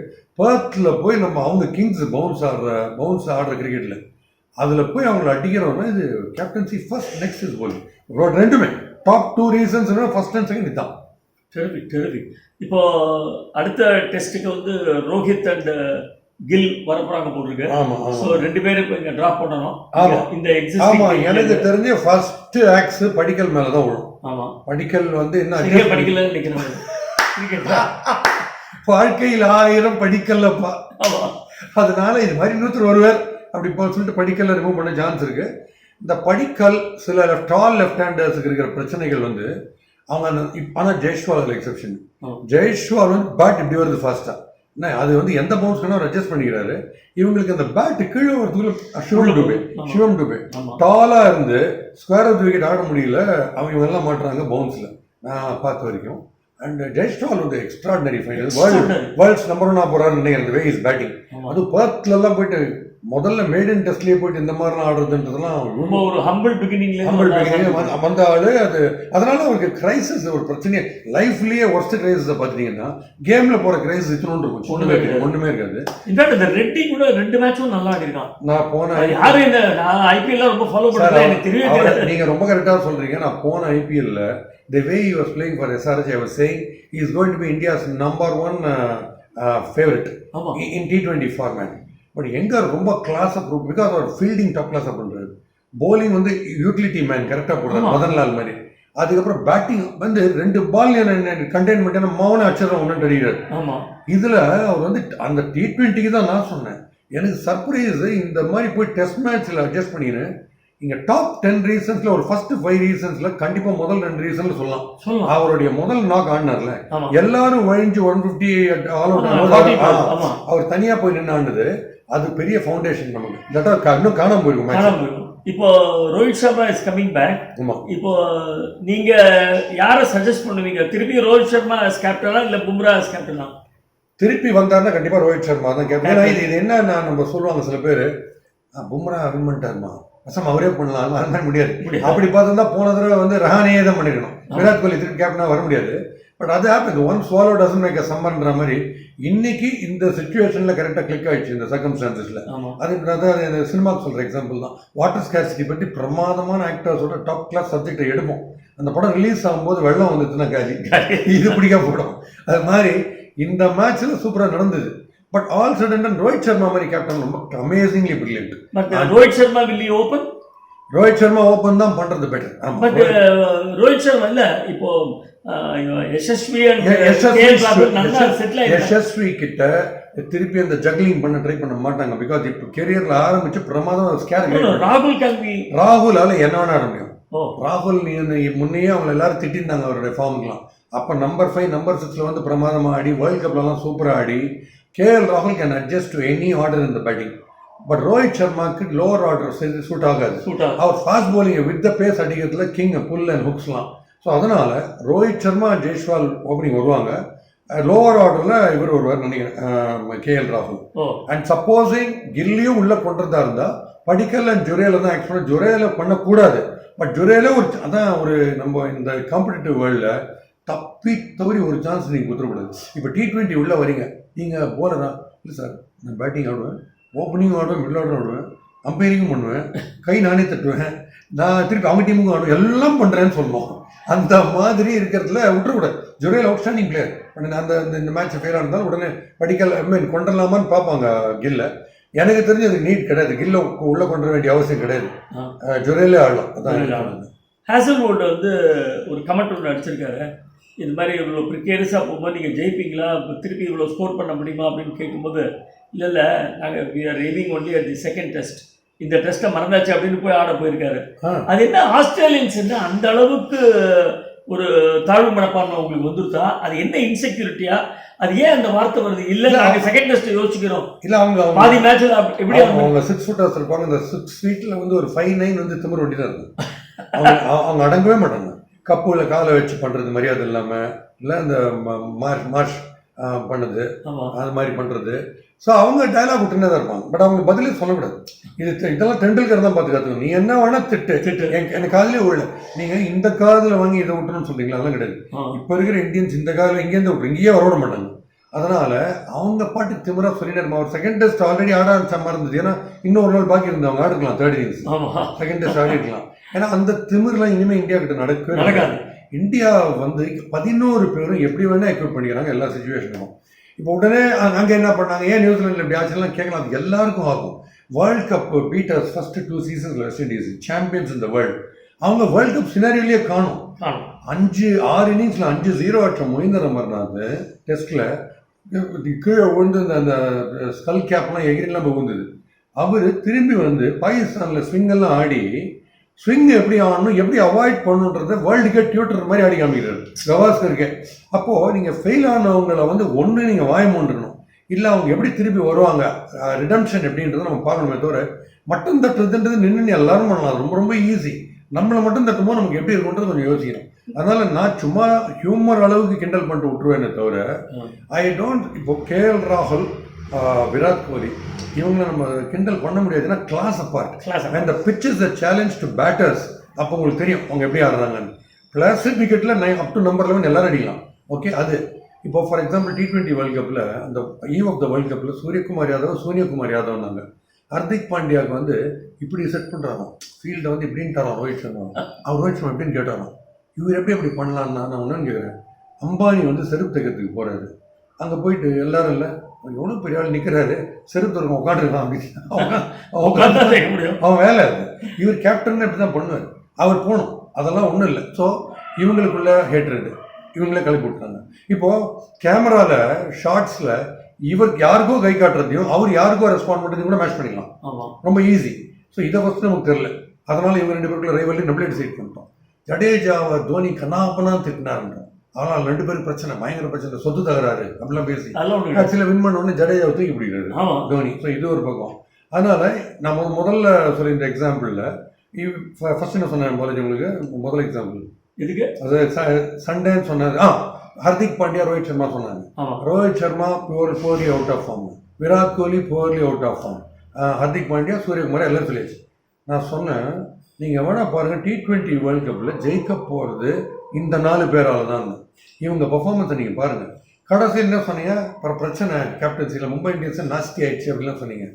பர்த்தில் போய் நம்ம அவங்க கிங்ஸ் பவுன்ஸ் ஆடுற கிரிக்கெட்டில் அதில் போய் அவங்களை அடிக்கிறோம்னா இது captaincy first, next is bowling. ரெண்டுமே top 2 reasons first and second இதுதான். சரி. இப்போ அடுத்த டெஸ்ட்டுக்கு வந்து ரோஹித் அண்ட் கில் வரப்போறாங்க போட்டுருக்கு. ஸோ 2 பேரும் இப்போ இங்கே ட்ராப் பண்ணணும். இந்த எக்ஸிஸ்டிங் எனக்கு தெரிஞ்ச ஃபர்ஸ்ட் ஆக்ஸ் படிக்கல் மேலே தான் விழும். ஆமாம், படிக்கல் வந்து என்ன படிக்கல நிற்கிறேன் வாழ்க்கையில் 1000 படிக்கல்லப்பா. அதனால இது மாதிரி இன்னொருத்தர் வருவார் அப்படி சொல்லிட்டு படிக்கல்ல ரிமூவ் பண்ண சான்ஸ் இருக்கு. இந்த படிக்கல் சில டால் லெஃப்ட் ஹேண்டர்ஸுக்கு இருக்கிற பிரச்சனைகள் வந்து அவங்க அந்த ஆனால் ஜெய்ஷ்வால் அதில் எக்ஸப்ஷன். ஜெய்ஷ்வால் வந்து பேட் இப்படி வருது ஃபாஸ்டா, அது வந்து எந்த பவுன்ஸ்க்கு அவர் அட்ஜஸ்ட் பண்ணிக்கிறாரு. இவங்களுக்கு அந்த பேட் கீழே வரதுக்குள்ள சிவம் டுபே டாலா இருந்து ஸ்கொயர் ஆஃப் விக்கெட் ஆட முடியல. அவங்க எல்லாம் மாட்டுறாங்க பவுன்ஸ்ல நான் பார்த்த வரைக்கும். அண்ட் ஜெய்ஷ்வால் வந்து எக்ஸ்ட்ராடினரி ஃபைனல், வேர்ல்ட்ஸ் நம்பர் 1 போறாருன்னு நினைக்கிறேன். வே இஸ் பேட்டிங் அது பர்த்ல எல்லாம் போயிட்டு முதல்ல மேடன் டெஸ்ட்லயே போயிட்டு இந்த மாதிரிலாம் ஆடுறதுன்றதுலாம் ரொம்ப ஒரு ஹம்பிள் பிகினிங்ல வந்த ஆளு. அது அதனால அவருக்கு கிரைசிஸ் ஒரு பிரச்சனையே லைஃப்லயே ஒர்ஸ்ட் கிரைசிஸை பார்த்துட்டீங்கன்னா கேம்ல போற கிரைசிஸ் இத்தனோண்டு இருக்கும், ஒண்ணுமே இருக்காது. இன்ஃபேக்ட் இந்த ரெட்டி கூட 2 மேட்சும் நல்லா ஆடிருக்கான். நான் போன யாரு இந்த ஐபிஎல் ரொம்ப ஃபாலோ பண்றேன் எனக்கு தெரியவே. நீங்க ரொம்ப கரெக்டா சொல்றீங்க. நான் போன ஐபிஎல்ல the way he was playing for SRH, I was saying he is going to be India's number 1 favorite in T20 format. But எங்க ரொம்ப கிளாஸை ப்ரூவ் பிகாஸ் அவர் ஃபீல்டிங் டாப் கிளாஸாக பண்ணுறாரு, போலிங் வந்து யூட்டிலிட்டி மேன் கரெக்டாக போடுறாரு மதன்லால் மாதிரி. அதுக்கப்புறம் பேட்டிங் வந்து 2 பால் கண்டெயின்மெண்ட் மௌன அச்சரம் ஒன்று அடிக்கிறார். இதில் அவர் வந்து அந்த T20க்கு தான் நான் சொன்னேன் எனக்கு சர்ப்ரைஸ் இந்த மாதிரி போய் டெஸ்ட் மேட்ச்சில் அட்ஜஸ்ட் பண்ணிக்கிறேன். இங்கே டாப் 10 ரீசன்ஸில் ஒரு ஃபர்ஸ்ட் 5 ரீசன்ஸில் கண்டிப்பாக முதல் 2 ரீசன்ல சொல்லலாம். அவருடைய முதல் நாக் ஆடினார்ல எல்லாரும் வழிஞ்சு 150 ஆல் அவுட் அவர் தனியாக போய் நின்று ஆடுது. அது பெரிய ஃபவுண்டேஷன் நமக்கு. இன்னும் காணாம போயிருக்கும். இப்போ Rohit Sharma is coming back. இப்போ நீங்க யாரை சஜஸ்ட் பண்ணுவீங்க? திருப்பி ரோஹித் சர்மா as கேப்டனா இல்ல பும்ரா as கேப்டனா? திருப்பி வந்தாருன்னா கண்டிப்பா ரோஹித் சர்மா தான் கேப்டன். இது என்ன நம்ம சொல்லுவாங்க சில பேர், பும்ரா வின் பண்ணிட்டாருமா அசம் அவரே பண்ணலாம், அந்த மாதிரி முடியாது. அப்படி பார்த்தா போன தடவை வந்து ரஹானே தான் பண்ணிக்கணும். விராட் கோலி திருப்பி கேப்டனா வர முடியாது. பட் அது happen, one swallow doesn't make a சம்மர்ன்ற மாதிரி இன்னைக்கு இந்த சிச்சுவேஷன்ல கரெக்டாக கிளிக் ஆயிடுச்சு இந்த சர்க்கம்ஸ்டான்சஸ்ல. அது சினிமாவுக்கு சொல்ற எக்ஸாம்பிள் தான். வாட்டர் ஸ்கேர்சிட்டி பற்றி பிரமாதமான ஆக்டர்ஸோட டாப் கிளாஸ் சப்ஜெக்டை எடுப்போம். அந்த படம் ரிலீஸ் ஆகும்போது வெள்ளம் வந்துச்சுன்னா காலி இது பிடிக்க போடும். அது மாதிரி இந்த மேட்ச்ல சூப்பராக நடந்தது. But all sudden Rohit Sharma மாதிரி கேப்டன் ரொம்ப amazingly brilliant. Rohit Sharma will you open? Rohit Sharma open தான் பண்றது பெட்டர். பட் ரோஹித் சர்மா இல்ல இப்போ யசஸ்வி கிட்ட திருப்பி அந்த ஜக்லிங் பண்ண ட்ரை பண்ண மாட்டாங்க. பிகாஸ் இப்போ கெரியர்ல ஆரம்பிச்சு பிரமாதம் ராகுலால என்ன வேணா ஆட முடியும். ராகுல் முன்னையே அவங்க எல்லாரும் திட்டிருந்தாங்க அவருடைய ஃபார்முக்குலாம். அப்ப நம்பர் 5 நம்பர் 6 வந்து பிரமாதமா ஆடி வேர்ல்ட் கப்லாம் சூப்பரா ஆடி கேஎல் ராகுல் can adjust to any order in the batting. But Rohit சர்மாக்கு லோவர் ஆர்டர் சூட் ஆகாது. அவர் fast bowling with the pace அடிக்கிறதுல கிங் புல் அண்ட் ஹுக்ஸ்லாம். ஸோ ஸோ அதனால் ரோஹித் சர்மா ஜெய்ஸ்வால் ஓப்பனிங் வருவாங்க. லோவர் ஆர்டரில் இவர் வருவார் நினைக்கிறேன், கேஎல் ராகுல். அண்ட் சப்போஸிங் கில்லியும் உள்ளே கொண்டுறதா இருந்தால் படிக்கல் அண்ட் ஜுரேல தான் ஆக்சுவலாக ஜுரேல பண்ணக்கூடாது. பட் ஜுரேல அதான் ஒரு நம்ம இந்த காம்படிட்டிவ் வேர்ல்டில் தவறி ஒரு சான்ஸ் நீங்கள் கொடுத்துடக்கூடாது. இப்போ T20 உள்ளே வரீங்க, நீங்கள் போலரா? இல்லை சார், நான் பேட்டிங் ஆடுவேன், ஓப்பனிங் ஆடுவேன், மிடில் ஆர்டர் ஆடுவேன், அம்பையரிங்கும் பண்ணுவேன், கை நானே தட்டுவேன், நான் திருப்பி அவங்க டீமுக்கும் ஆடுவேன், எல்லாம் பண்ணுறேன்னு சொல்லணும். அந்த மாதிரி இருக்கிறதுல விட்டுறக்கூடாது. Jurel outstanding player. அந்த இந்த மேட்ச் ஃபெயிலாக இருந்தாலும் உடனே படிக்கல் கொண்டுடலாமான்னு பார்ப்பாங்க கில்ல. எனக்கு தெரிஞ்சு அது நீட் கிடையாது, கில்ல உள்ளே கொண்டு வேண்டிய அவசியம் கிடையாது, ஜுரேலே ஆடலாம். அதான் ஹேசல்வுட் வந்து ஒரு கமெண்ட் ஒன்று அடிச்சிருக்காரு, இது மாதிரி இவ்வளோ ப்ரிகேரியஸாக போகும்போது நீங்கள் ஜெயிப்பீங்களா, திருப்பி இவ்வளோ ஸ்கோர் பண்ண முடியுமா அப்படின்னு கேட்கும்போது, இல்லை நாங்கள் we are aiming only at the second test, இந்த டெஸ்ட்டை மறந்தாச்சு அப்படின்னு போய் ஆட போயிருக்காரு. அது என்ன ஆஸ்திரேலியன்ஸ் என்ன அந்த அளவுக்கு ஒரு தாழ்வு மனப்பான்மை உங்களுக்கு வந்துருத்தா? அது என்ன இன்செக்யூரிட்டியா? அது ஏன் அந்த வார்த்தை வருது? இல்லை நாங்கள் செகண்ட் டெஸ்ட் யோசிக்கிறோம். இல்லை அவங்க பாதி மேட்ச் எப்படி அவங்க 6 ஃபுட்டர்ஸ் இருப்பாங்க. அந்த 6 ஃபீட்டில் வந்து ஒரு 5'9" வந்து திமிர் வண்டி தான் இருக்கும். அவங்க அடங்கவே மாட்டாங்க. கப்புல காலை வச்சு பண்ணுறது மரியாதை இல்லாமல், இல்லை இந்த மார்ஷ் பண்ணுது அது மாதிரி பண்ணுறது. ஸோ அவங்க டைலாக் விட்டுனே தான் இருப்பாங்க. பட் அவங்க பதிலே சொல்லக்கூடாது. இதெல்லாம் டெண்டுல்கர் தான் பார்த்து கற்றுக்கணும். நீ என்ன வேணா திட்டு, எனக்கு காதலே உள்ள நீங்கள் இந்த காதில் வாங்கி இதை விட்டுணும்னு சொல்றீங்களா? அதெல்லாம் கிடையாது. இப்போ இருக்கிற இந்தியன்ஸ் இந்த காதில் இங்கேருந்து விட்டு இங்கேயே வரவிட மாட்டாங்க. அதனால அவங்க பாட்டு திமிரா சொல்லிட்டு இருப்பாங்க. ஒரு செகண்ட் டெஸ்ட் ஆல்ரெடி ஆட ஆரம்பிச்ச மாதிரி இருந்தது. ஏன்னா இன்னொரு நாள் பாக்கி இருந்தவங்க ஆடிருக்கலாம், 3rd innings செகண்ட் டெஸ்ட் ஆடிருக்கலாம். ஏன்னா அந்த திமிர்லாம் இனிமேல் இந்தியா கிட்ட நடக்காது. இந்தியா வந்து 11 பேரும் எப்படி வேணா எக்யூப் பண்ணிக்கிறாங்க எல்லா சுச்சுவேஷனும். இப்போ உடனே அங்கே என்ன பண்ணாங்க, ஏன் நியூசிலாண்டில் இப்படி ஆச்சுலாம் கேட்கலாம். அது எல்லாருக்கும் ஆகும். வேர்ல்ட் கப் பீட்டர்ஸ் ஃபர்ஸ்ட் 2 சீசன்ஸில் வெஸ்ட் இண்டீஸ் சாம்பியன்ஸ் இந்த வேர்ல்டு. அவங்க வேர்ல்ட் கப் சினாரியோலேயே காணும். 6 இன்னிங்ஸில் 5-0 ஆற்ற மொய்ந்தர் அமர்நாத் டெஸ்ட்டில் கீழே விழுந்து அந்த ஸ்கல் கேப்லாம் எகிரிலாம் விழுந்தது. அவர் திரும்பி வந்து பாகிஸ்தானில் ஸ்விங்கெல்லாம் ஆடி ஸ்விங் எப்படி ஆடணும், எப்படி அவாய்ட் பண்ணணுன்றத வேர்ல்டுக்கே டியூட்டர் மாதிரி ஆடி காமிக்கிறாரு கவாஸ்கருக்கு. அப்போது நீங்கள் ஃபெயில் ஆனவங்களை வந்து ஒன்று நீங்கள் வாயமூன்றணும், இல்லை அவங்க எப்படி திருப்பி வருவாங்க, ரிடம்ஷன் எப்படின்றத நம்ம பார்க்கணுமே தவிர மட்டம் தட்டுறதுன்றது நின்று எல்லாரும் பண்ணலாம், ரொம்ப ரொம்ப ஈஸி. நம்மளை மட்டும் தட்டும்போது நமக்கு எப்படி இருக்குன்றது கொஞ்சம் யோசிக்கணும். அதனால நான் சும்மா ஹியூமர் அளவுக்கு கிண்டல் பண்ணிட்டு விட்டுருவேனே தவிர ஐ டோன்ட். இப்போ கேஎல் ராகுல், விராட் கோலி இவங்களை நம்ம கிண்டல் பண்ண முடியாதுன்னா class apart. And the pitch is the challenge to batters. அப்போ உங்களுக்கு தெரியும் அவங்க எப்படி ஆடுறாங்கன்னு. கிளாசிக் கிரிக்கெட்டில் அப் டு நம்பர் 11 எல்லாரும் அடிக்கலாம். ஓகே, அது இப்போ ஃபார் எக்ஸாம்பிள் T20 வேர்ல்டு கப்பில் அந்த ஈவ் ஆஃப் த வேர்ல்டு கப்பில் சூரியகுமார் யாதவ் சோனியாகுமார் யாதவ்னாங்க. ஹர்திக் பாண்டியாவுக்கு வந்து இப்படி செட் பண்ணுறாராம், ஃபீல்டை வந்து இப்படின்னு தரோம் ரோஹித் சர்மா. அவர் ரோஹித் சர்மா எப்படின்னு கேட்டாராம். இவர் எப்படி பண்ணலான்னா நான் ஒன்றுன்னு கேட்குறேன். அம்பானி வந்து செருப்பு தைக்கிறதுக்கு போகிறாரு, அங்கே போயிட்டு எல்லாரும் இல்லை எவ்வளோ பெரிய ஆள் நிற்கிறாரு, செருப்பு இருக்கும் உட்காந்துருக்கான் அப்படின்னு அவன் வேலை இருக்கு. இவர் கேப்டன் இப்படி தான் பண்ணுவார். அவர் போகணும், அதெல்லாம் ஒன்றும் இல்லை. ஸோ இவங்களுக்குள்ள ஹேட்ரேடு இவங்களே கிளப்பி விட்டுறாங்க. இப்போது கேமராவில் ஷார்ட்ஸில் இவர் யாருக்கோ கை காட்டுறதையும் அவர் யாருக்கோ ரெஸ்பாண்ட் பண்ணுறதையும் கூட மேட்ச் பண்ணிக்கலாம், ரொம்ப ஈஸி. ஸோ இதை ஃபஸ்ட்டு நமக்கு தெரியல. அதனால் இவங்க 2 பேருக்குள்ள ரைவல்ரி நம்மளே டிசைட் பண்ணிட்டோம். ஜடேஜாவை தோனி கண்ணாப்பனா திட்டினாருன்றோம். ஆனால் 2 பேரும் பிரச்சனை, பயங்கர பிரச்சனை, சொத்து தகராறு அப்படிலாம் பேசி ஆக்சுவலாக வின் பண்ண உடனே ஜடேஜாவை தூக்கி பிடிக்கிறாரு தோனி. ஸோ இது ஒரு பக்கம். அதனால நான் முதல்ல சொல்லியிருந்த எக்ஸாம்பிளில் ஃபர்ஸ்ட் என்ன சொன்னேன் பாலாஜி உங்களுக்கு முதல் எக்ஸாம்பிள் இதுக்கு, அது சண்டேன்னு சொன்னாரு. ஹர்திக் பாண்டியா ரோஹித் சர்மா சொன்னாங்க. Rohit Sharma poorly out of form, Virat Kohli poorly out of form, Hardik Pandya Suryakumar எல்லாம் சொல்லியாச்சு. நான் சொன்னேன் நீங்கள் வேணா பாருங்கள், T20 வேர்ல்டு கப்பில் ஜெயிக்க போகிறது இந்த 4 பேரால் தான். இவங்க பர்ஃபார்மன்ஸை நீங்கள் பாருங்கள். கடைசியில் என்ன சொன்னீங்க, பிரச்சனை கேப்டன்சியில் மும்பை இந்தியன்ஸை நாஸ்தி ஆயிடுச்சு அப்படிலாம் சொன்னீங்க.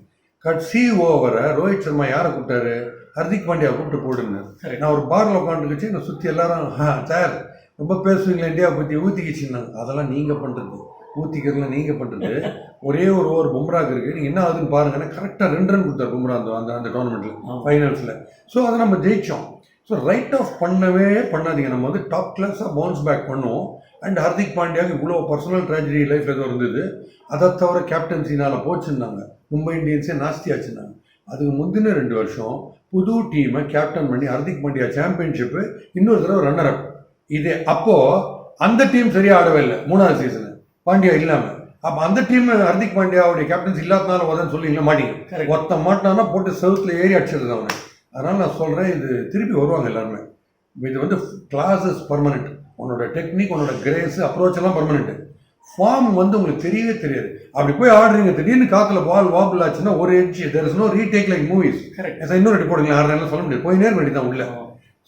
கடைசி ஓவரை ரோஹித் சர்மா யாரை கூப்பிட்டாரு, ஹர்திக் பாண்டியா கூப்பிட்டு போடுங்க. நான் ஒரு பாரில் உட்காந்துக்கிச்சு, என்னை சுற்றி எல்லாரும் சார் ரொம்ப பேசுவீங்களா இந்தியாவை பற்றி ஊற்றிக்கிச்சின்னாங்க. அதெல்லாம் நீங்கள் பண்ணுறது, ஊற்றிக்கிறதுலாம் நீங்கள் பண்ணுறது. ஒரே ஒரு ஓவர் பும்ராக்கு இருக்குது, நீங்கள் என்ன ஆகுதுன்னு பாருங்கன்னா கரெக்டாக 2 ரன் கொடுத்தாரு பும்ரா அந்த டோர்னமெண்ட்டில் ஃபைனல்ஸில். ஸோ அதை நம்ம ஜெயித்தோம். ஸோ ரைட் ஆஃப் பண்ணவே பண்ணாதீங்க. நம்ம வந்து டாப் கிளாஸாக பவுன்ஸ் பேக் பண்ணுவோம். அண்ட் ஹர்திக் பாண்டியாவுக்கு இவ்வளோ பர்சனல் ட்ராஜடி லைஃப் ஏதோ இருந்தது, அதை தவிர கேப்டன்சினால் போச்சுருந்தாங்க, மும்பை இந்தியன்ஸே நாஸ்தி ஆச்சுருந்தாங்க. அதுக்கு முந்தின 2 வருஷம் புது டீமை கேப்டன் பண்ணி ஹர்திக் பாண்டியா சாம்பியன்ஷிப்பு, இன்னொரு தடவை ரன்னர் அப். இதே அப்போது அந்த டீம் சரியாக ஆடவே இல்லை 3வது சீசனு பாண்டியா இல்லாமல். அப்போ அந்த டீம் ஹர்திக் பாண்டியாவுடைய கேப்டன்ஸ் இல்லாதனால உதன்னு சொல்லி இல்லை மாட்டீங்க, ஒருத்த மாட்டினான்னா போட்டு செவுத்தில் ஏறி அடிச்சிருது அவனை. அதனால் நான் சொல்கிறேன், இது திருப்பி வருவாங்க எல்லாருமே. இது வந்து கிளாஸ் இஸ் பர்மனெண்ட். உன்னோட டெக்னிக், உன்னோட கிரேஸ், அப்ரோச் எல்லாம் பர்மனெண்ட். ஃபார்ம் வந்து உங்களுக்கு தெரியவே தெரியாது. அப்படி போய் ஆடுறீங்க, திடீர்னு காத்துல பால் வாபிள் ஆச்சுன்னா ஒரு edge, there is no retake like movies. இன்னொரு ரெடி போடுங்க ஆடுறேன்னு சொல்ல முடியாது, போய் நேர் வேண்டி தான் உள்ள.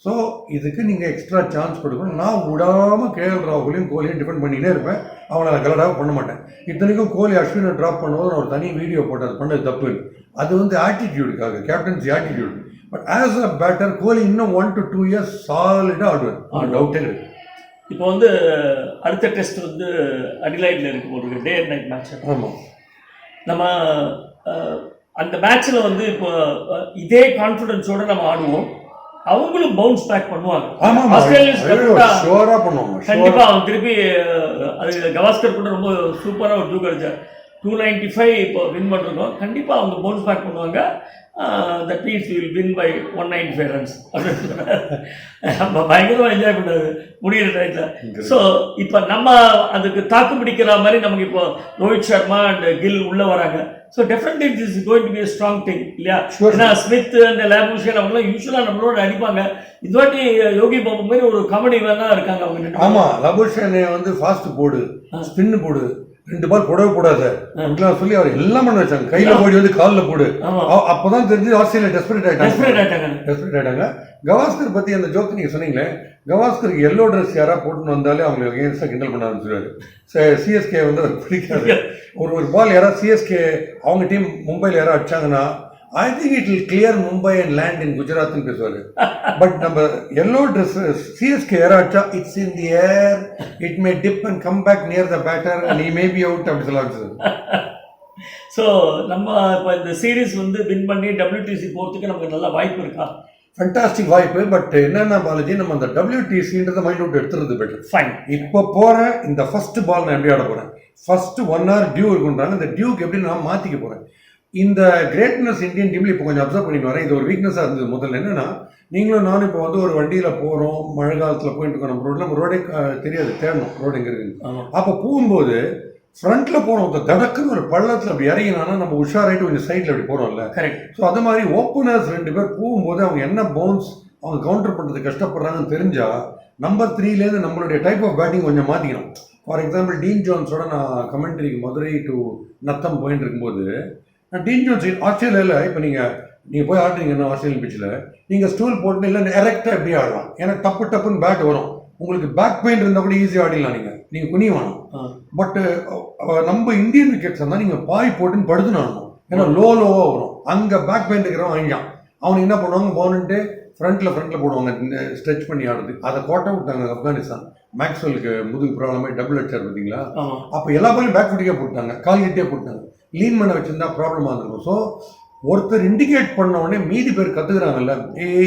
ஸோ இதுக்கு நீங்கள் எக்ஸ்ட்ரா சான்ஸ் கொடுக்கணும். நான் விடாமல் கேஎல் ராகுலையும் கோலியும் டிபெண்ட் பண்ணினே இருப்பேன். அவங்கள நான் கலடாக பண்ண மாட்டேன். இத்தனைக்கும் கோலி அஸ்வினை ட்ராப் பண்ணும்போது நான் ஒரு தனி வீடியோ போட்டது பண்ணது தப்பு. அது வந்து ஆட்டிடியூடுக்காக, captaincy attitude. But as a batter Kohli இன்னும் 1 to 2 years சாலிடாக ஆடுவார், டவுட்டே இருக்கு. இப்போ வந்து அடுத்த டெஸ்ட் வந்து அடிலைட்ல இருக்கு, ஒரு டே அண்ட் நைட் மேட்ச். ஆமாம், நம்ம அந்த மேட்ச்சில் வந்து இப்போ இதே கான்ஃபிடன்ஸோடு நம்ம ஆடுவோம், அவங்களும் பவுன்ஸ் பேக் பண்ணுவாங்க. கண்டிப்பா அவன் திருப்பி அது கவாஸ்கர் கூட ரொம்ப சூப்பராக ஒரு டூ அடிச்சார். 295 இப்போ வின் பண்ணிருக்கோம். கண்டிப்பாக அவங்க பவுன்ஸ் பேக் பண்ணுவாங்க. That means will win by 195 runs நம்ம பயங்கரமாக என்ஜாய் பண்ணாரு முடிகிற டைத்தில். ஸோ இப்போ நம்ம அதுக்கு தாக்கு பிடிக்கிற மாதிரி நமக்கு இப்போ ரோஹித் சர்மா அண்ட் கில் உள்ளே வராங்க. So definitely it is going to be a strong thing இல்லையா? ஏன்னா ஸ்மித் அண்ட் லேபுஷன் அவங்களாம் யூஸ்வலாக நம்மளோட அடிப்பாங்க. இந்த வாட்டி யோகி பாபு மாதிரி ஒரு கமெடி தான் இருக்காங்க அவங்க. ஆமாம், லபுஷனை வந்து ஃபாஸ்ட் போடு, ஸ்பின்னு போடு, 2 பால் போடவே கூடாது சொல்லி அவர் எல்லாம் பண்ண வச்சாங்க. கையில போடி வந்து காலில் போடு. அப்பதான் தெரிஞ்சு ஆஸ்திரேலியா டெஸ்பரேட் ஆயிட்டாங்க. கவாஸ்கர் பத்தி அந்த ஜோக் நீங்க சொன்னீங்களே, கவாஸ்கருக்கு எல்லோ ட்ரெஸ் யாரா போட்டுன்னு வந்தாலே அவங்க அகேன்ஸ்டா கிண்டல் பண்ண ஆரம்பிச்சிருவாரு. சிஎஸ்கே வந்து அவர் பிடிக்காது. ஒரு பால் யாராவது சிஎஸ்கே அவங்க டீம் மும்பையில் யாராவது அடிச்சாங்கன்னா I think it will clear Mumbai and land in Gujarat ன்னு பேசுவாரு. பட் நம்ம எல்லோ ட்ரெஸ் சிஎஸ்கே யாராச்சா it's in the air, it may dip and come back near the batter and he may be out அப்படி சொல்ல ஆரம்பிச்சது. So நம்ம இப்போ இந்த சீரீஸ் வந்து வின் பண்ணி WTC போகிறதுக்கு நமக்கு நல்ல வாய்ப்பு இருக்கா? ஃபண்டாஸ்டிக் வாய்ப்பு. பட் என்னென்ன பாலாஜி, நம்ம அந்த WTCன்றதை மைண்ட் அவுட் எடுத்துறது பெட்டர். ஃபைன். இப்போ போகிறேன் இந்த ஃபர்ஸ்ட் பால் நான் எப்படி ஆட போகிறேன், ஃபர்ஸ்ட் 1 hour டியூ இருக்குன்றாங்க. இந்த டியூக்கு எப்படி நான் மாற்றிக்க போகிறேன். இந்த கிரேட்னஸ் இந்தியன் டீமில் இப்போ கொஞ்சம் அப்சர்வ் பண்ணிட்டு வரேன். இது ஒரு வீக்னஸாக இருந்தது முதல்ல. என்னன்னா, நீங்களும் நானும் இப்போ வந்து ஒரு வண்டியில் போகிறோம், மழை காலத்தில் போயிட்டு இருக்கோம், நம்ம ரோடே தெரியாது, தேடணும் ரோடு எங்கே இருக்குன்னு. அப்போ போகும்போது ஃப்ரண்ட்ல போனோம், தடக்குன்னு ஒரு பள்ளத்தில் அப்படி இறங்கினானா நம்ம உஷாராயிட்டு கொஞ்சம் சைடில் அப்படி போகிறோம்ல. கரெக்ட். ஸோ அது மாதிரி ஓப்பனர்ஸ் 2 பேர் போகும்போது அவங்க என்ன பவுன்ஸ் அவங்க கவுண்டர் பண்ணுறது கஷ்டப்படுறாங்கன்னு தெரிஞ்சா நம்பர் 3லேருந்து நம்மளுடைய டைப் ஆஃப் பேட்டிங் கொஞ்சம் மாற்றிக்கணும். ஃபார் எக்ஸாம்பிள் டீன் ஜோன்ஸோட நான் கமெண்ட்ரிக்கு மதுரை டு நத்தம் போயிட்டு இருக்கும்போது, டீன் ஜோன்ஸ் ஆஸ்திரேலியாவில் இப்போ நீங்கள் போய் ஆடுறீங்கன்னா ஆஸ்திரேலியன் பிச்சில் நீங்கள் ஸ்டூல் போட்டு இல்லை டேரெக்டாக எப்படி ஆடலாம். ஏன்னா டப்புன்னு பேட் வரும். உங்களுக்கு பேக் பெயின் இருந்தால் கூட ஈஸியாக ஆடிடலாம். நீங்கள் குனி வேணும். பட்டு நம்ம இந்தியன் விக்கெட்ஸ் இருந்தால் நீங்கள் பாய் போட்டுன்னு படுத்துன்னு ஆடணும். ஏன்னா லோவாக வரும். அங்கே பேக் பெயின் இருக்கிறவன் வாங்கிக்கான். அவனுக்கு என்ன பண்ணுவாங்க, போனுன்ட்டு ஃப்ரண்ட்டில் போடுவாங்க ஸ்ட்ரெச் பண்ணி ஆடுறது. அதை கோட்டை விட்டாங்க ஆப்கானிஸ்தான். மேக்ஸ்வெலுக்கு முதுகு ப்ராப்ளமே டபுள் அடிச்சார் பார்த்தீங்களா? அப்போ எல்லா பாலையும் பேக் ஃபுட்டிக்கே போட்டாங்க, கால் கிட்டே போட்டாங்க. லீன் பண்ண வச்சிருந்தா ப்ராப்ளமாக இருந்திருக்கும். ஸோ ஒருத்தர் இண்டிகேட் பண்ண உடனே மீதி பேர் கற்றுக்குறாங்கல்ல,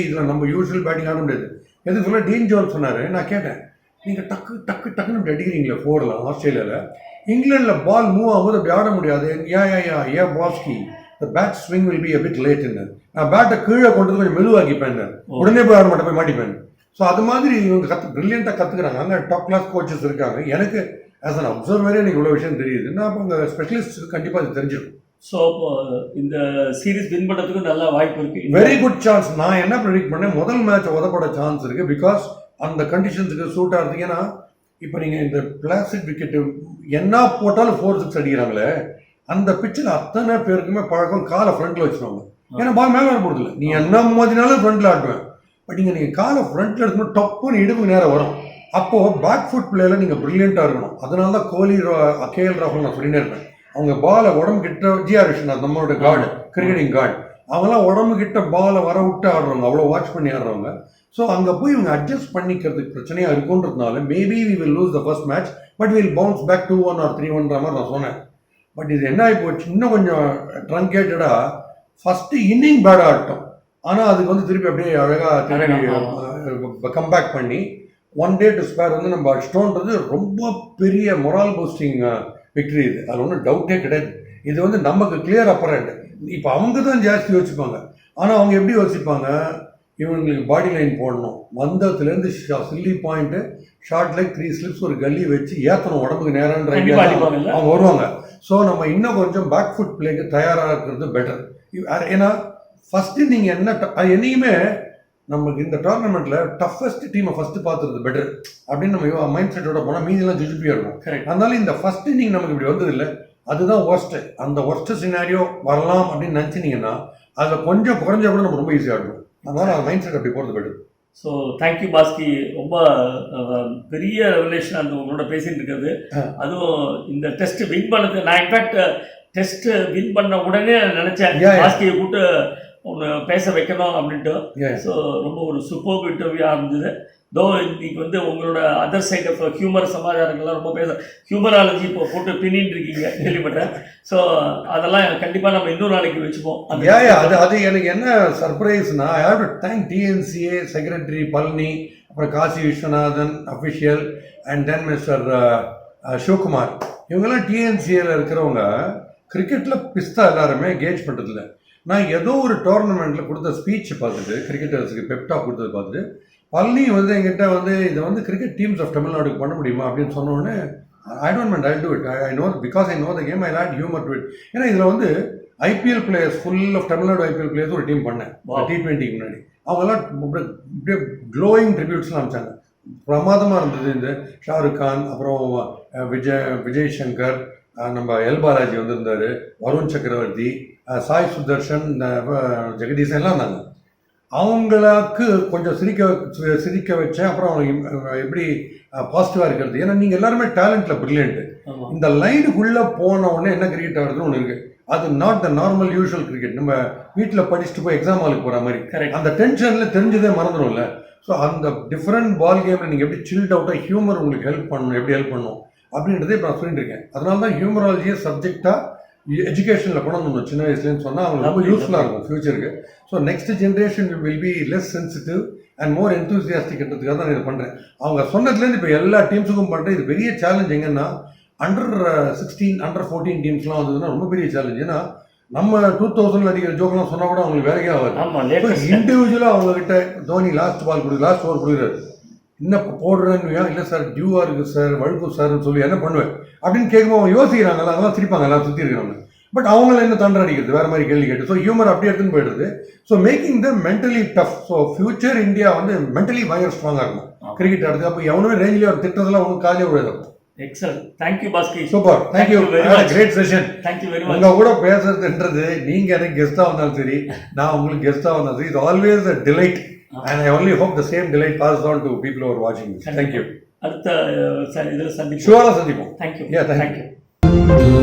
இதில் நம்ம யூஸ்வல் பேட்டிங் ஆட முடியாது. எது சொல்ல டீன் ஜோன்ஸ் சொன்னார். நான் கேட்டேன், நீங்கள் டக்குன்னு அப்படி அடிக்கிறீங்களே 4ல் ஆஸ்திரேலியாவில், இங்கிலாண்டில் பால் மூவ் ஆகும்போது அப்படி ஆட முடியாது. ஏன் பாஸ்கி the bat swing will be a bit late. நான் பேட்டை கீழே கொண்டு கொஞ்சம் மெதுவாக்கிப்பேன், உடனே போய் ஆட மாட்டேன், போய் மாட்டிப்பேன். ஸோ அது மாதிரி இவங்க பிரில்லியண்ட்டாக கற்றுக்குறாங்க. அங்கே டாப் கிளாஸ் கோச்சஸ் இருக்காங்க. எனக்கு ஆஸ் அன் அப்சர்வரே எனக்கு இவ்வளோ விஷயம் தெரியுது. நான் அப்போ அங்கே ஸ்பெஷலிஸ்ட் கண்டிப்பாக அது தெரிஞ்சிடும். ஸோ இந்த சீரீஸ் வின் பண்ணுறதுக்கு நல்ல வாய்ப்பு இருக்குது. Very good chance. நான் என்ன ப்ரெடிக்ட் பண்ணேன், முதல் மேட்ச் உதப்பட சான்ஸ் இருக்குது. பிகாஸ் அந்த கண்டிஷன்ஸுக்கு சூட் ஆகிறதுக்கு. ஏன்னா இப்போ நீங்கள் இந்த பிளாஸ்டிக் விக்கெட்டு என்ன போட்டாலும் 4-6 அடிக்கிறாங்களே, அந்த பிச்சில் அத்தனை பேருக்குமே பழக்கம் காலை ஃப்ரண்ட்டில் வச்சுருவாங்க. ஏன்னா பால் மேலே வர போகிறதில்ல, நீ என்ன மோதினாலும் ஃப்ரண்ட்டில் ஆட்டுவேன். பட் நீங்கள் காலை ஃப்ரண்ட்டில் எடுக்கணும், டப்புன்னு இடுப்பு நேரம் வரும். அப்போது பேக் ஃபுட் பிளேயில் நீங்கள் ப்ரில்லியண்ட்டாக இருக்கணும். அதனால தான் கோலி கேஎல் ராகுல் நான் சொல்லினே இருப்பேன், அவங்க பாலை உடம்பு கிட்ட ஜிஆர் விஸ்வநாத் நம்மளோட கார்டு, கிரிக்கெட்டிங் கார்டு, அவங்களாம் உடம்பு கிட்ட பாலை வர விட்டு ஆடுறவங்க, அவ்வளோ வாட்ச் பண்ணி ஆடுறவங்க. ஸோ அங்கே போய் இவங்க அட்ஜஸ்ட் பண்ணிக்கிறதுக்கு பிரச்சனையாக இருக்குன்றதுனால maybe we will lose the first match, but will bounce back 2-1 or 3-1 மாதிரி நான் சொன்னேன். பட் இது என்ன ஆகி போச்சு, இன்னும் கொஞ்சம் ட்ரங்கேட்டடாக ஃபஸ்ட்டு இன்னிங் பேடாக ஆட்டம். ஆனால் அதுக்கு வந்து திருப்பி அப்படியே அழகாக திருப்பி கம்பேக் பண்ணி 1 day to spare வந்து நம்ம அடிச்சிட்டோன்றது ரொம்ப பெரிய மொரால் பூஸ்டிங் விக்டரி. இது அதில் ஒன்றும் டவுட்டே கிடையாது. இது வந்து நமக்கு கிளியர் அப்பரண்ட். இப்போ அவங்க தான் ஜாஸ்தி யோசிப்பாங்க. ஆனால் அவங்க எப்படி யோசிப்பாங்க, இவங்களுக்கு பாடி லைன் போடணும், வந்ததுலேருந்து chilli point, short like 3 slips ஒரு கல்லி வச்சு ஏற்றணும் உடம்புக்கு நேரன்ற அவங்க வருவாங்க. ஸோ நம்ம இன்னும் கொஞ்சம் பேக் ஃபுட் பிளேக்கு தயாராக இருக்கிறது பெட்டர். ஏன்னா ஃபஸ்ட்டு நீங்கள் என்ன, அது என்றைக்குமே நமக்கு இந்த டோர்னமெண்ட்ல டஃபஸ்ட் டீமை ஃபர்ஸ்ட் பார்த்துறது பெட்டர் அப்படின்னு நம்ம மைண்ட் செட்டோட போனால் மீதியெல்லாம் ஜுஜுப்பியா இருக்கும். அதனால இந்த ஃபர்ஸ்ட் இன்னிங் நமக்கு இப்படி வந்தது இல்லை, அதுதான் ஒர்ஸ்ட். அந்த ஒர்ஸ்ட் சினாரியோ வரலாம் அப்படின்னு நினச்சினீங்கன்னா அதில் கொஞ்சம் குறைஞ்சா கூட நம்ம ரொம்ப ஈஸியாக இருக்கும். அதனால அந்த மைண்ட் செட் அப்படி போகிறது பெட்டர். So thank you Bhaski. ரொம்ப பெரிய ரெவலேஷன் அந்த உங்களோட பேசிட்டு இருக்கிறது. அதுவும் இந்த டெஸ்ட் வின் பண்ணது, நான் இன்ஃபேக்ட் டெஸ்ட் வின் பண்ண உடனே நினைச்சேன் பாஸ்கியை கூப்பிட்டு ஒன்று பேச வைக்கணும் அப்படின்ட்டு. ஸோ ரொம்ப ஒரு சூப்பர் இன்டர்வியூவாக இருந்தது. தோ இன்னைக்கு வந்து உங்களோட அதர் சைட் ஆஃப் ஹியூமர் சமாச்சாரங்கள்லாம் ரொம்ப ஹியூமராலஜி இப்போ போட்டு பின்னின்னு இருக்கீங்க கேள்விப்பட்டேன். ஸோ அதெல்லாம் கண்டிப்பாக நம்ம இன்னொரு நாளைக்கு வச்சுப்போம். அது எனக்கு என்ன சர்ப்ரைஸ்னா, I have to thank TNCA secretary Palani, அப்புறம் Kasi Viswanathan official, and then mister Sivakumar. இவங்கெல்லாம் டிஎன்சிஏல இருக்கிறவங்க கிரிக்கெட்டில் பிஸ்தா எல்லாருமே கேஜ் பண்ணுறதில்ல. நான் ஏதோ ஒரு டோர்னமெண்ட்டில் கொடுத்த ஸ்பீச் பார்த்துட்டு, கிரிக்கெட்டர்ஸுக்கு பெப்டாக் கொடுத்தது பார்த்துட்டு, பழனி வந்து என்கிட்ட வந்து இதை வந்து கிரிக்கெட் டீம்ஸ் ஆஃப் தமிழ்நாடுக்கு பண்ண முடியுமா அப்படின்னு சொன்னோடனே, I don't mind, I do it. I know because I know the game, I let humour to it. ஏன்னா இதில் வந்து IPL players, full of Tamil Nadu IPL players ஒரு டீம் பண்ணேன் T20 முன்னாடி. அவங்கெல்லாம் இப்படியே க்ளோயிங் ட்ரிபியூட்ஸ்லாம் அனுப்பிச்சாங்க. பிரமாதமாக இருந்தது. இந்த ஷாருக் கான், அப்புறம் விஜய் சங்கர், நம்ம எல் பாலாஜி வந்திருந்தார், வருண் சக்கரவர்த்தி, சாய் சுதர்ஷன், ஜெகதீசன் எல்லாம் இருந்தாங்க. அவங்களுக்கு கொஞ்சம் சிரிக்க வச்சேன். அப்புறம் அவங்க எப்படி பாசிட்டிவாக இருக்கிறது. ஏன்னா நீங்கள் எல்லாருமே டேலண்ட்டில் ப்ரில்லியன்ட்டு. இந்த லைனுக்குள்ளே போன உடனே என்ன கிரிக்கெட் ஆடுறதுன்னு ஒன்று இருக்குது. அது not the normal usual cricket. நம்ம வீட்டில் படிச்சுட்டு போய் எக்ஸாம் ஹாலுக்கு போகிற மாதிரி அந்த டென்ஷனில் தெரிஞ்சதே மறந்துடும்ல. ஸோ அந்த டிஃப்ரெண்ட் பால் கேமில் நீங்கள் எப்படி சில்ட் அவுட்டாக ஹியூமர் உங்களுக்கு ஹெல்ப் பண்ணணும், எப்படி ஹெல்ப் பண்ணணும் அப்படின்றதே இப்போ நான் சொல்லிட்டு இருக்கேன். அதனால தான் ஹியூமராலஜியை சப்ஜெக்டாக எஜுகேஷனில் கொண்டு வந்துடணும் சின்ன வயசுலேன்னு சொன்னால் அவங்களுக்கு ரொம்ப யூஸ்ஃபுல்லாக இருக்கும் ஃபியூச்சருக்கு. So next generation will be less sensitive and more என்தூசியாஸ்டிக்ன்றதுக்காக தான் இது பண்ணுறேன். அவங்க சொன்னதுலேருந்து இப்போ எல்லா டீம்ஸுக்கும் பண்ணுறேன். இது பெரிய சேலஞ்ச். எங்கன்னா அண்டர் 16, அண்டர் 14 டீம்ஸ்லாம் வந்ததுன்னா ரொம்ப பெரிய சேலஞ்ச். ஏன்னா நம்ம 2000 அடிக்கிற ஜோக்கெல்லாம் சொன்னால் கூட அவங்களுக்கு வேலைக்கே ஆகாது. இண்டிவிஜுவலாக அவங்ககிட்ட Dhoni last ball last over கொடுக்குறாரு, என்ன போடுறேன்னு, இல்லை சார் டியூவாக இருக்குது சார், வழுக்கும் சார்னு சொல்லி என்ன பண்ணுவேன் அப்படின்னு கேட்கும்போது அவங்க யோசிக்கிறாங்கல்ல, அதெல்லாம் சிரிப்பாங்க எல்லாம் சுற்றி இருக்கிறவங்க. பட் அவங்கள என்ன தண்டை அடிக்கிறது, வேறு மாதிரி கேள்வி கேட்டு. ஸோ ஹியூமர் அப்படியே எடுத்துன்னு போயிடுது. So making the mentally tough. So future India வந்து மென்டலி பயங்கர ஸ்ட்ராங்காக இருக்கும் கிரிக்கெட் ஆடுறது. அப்போ எவனுமே ரேஞ்சிலே ஒரு திட்டத்தெல்லாம் ஒன்றும் காலையே விடாது. Excellent. Thank you Bhaski. Super. Thank you. Great session. Thank you very much. உங்க கூட பேசுறதுன்றது, நீங்க எனக்கு கெஸ்டா வந்தாலும் சரி, நான் உங்களுக்கு கெஸ்டா வந்தாலும் சரி, it's always a delight and I only hope the same delight passes on to people who are watching this. Thank you. அடுத்த இதில் சந்திப்போம். ஷுவரா சந்திப்போம். தேங்க்யூ. Yeah, thank you.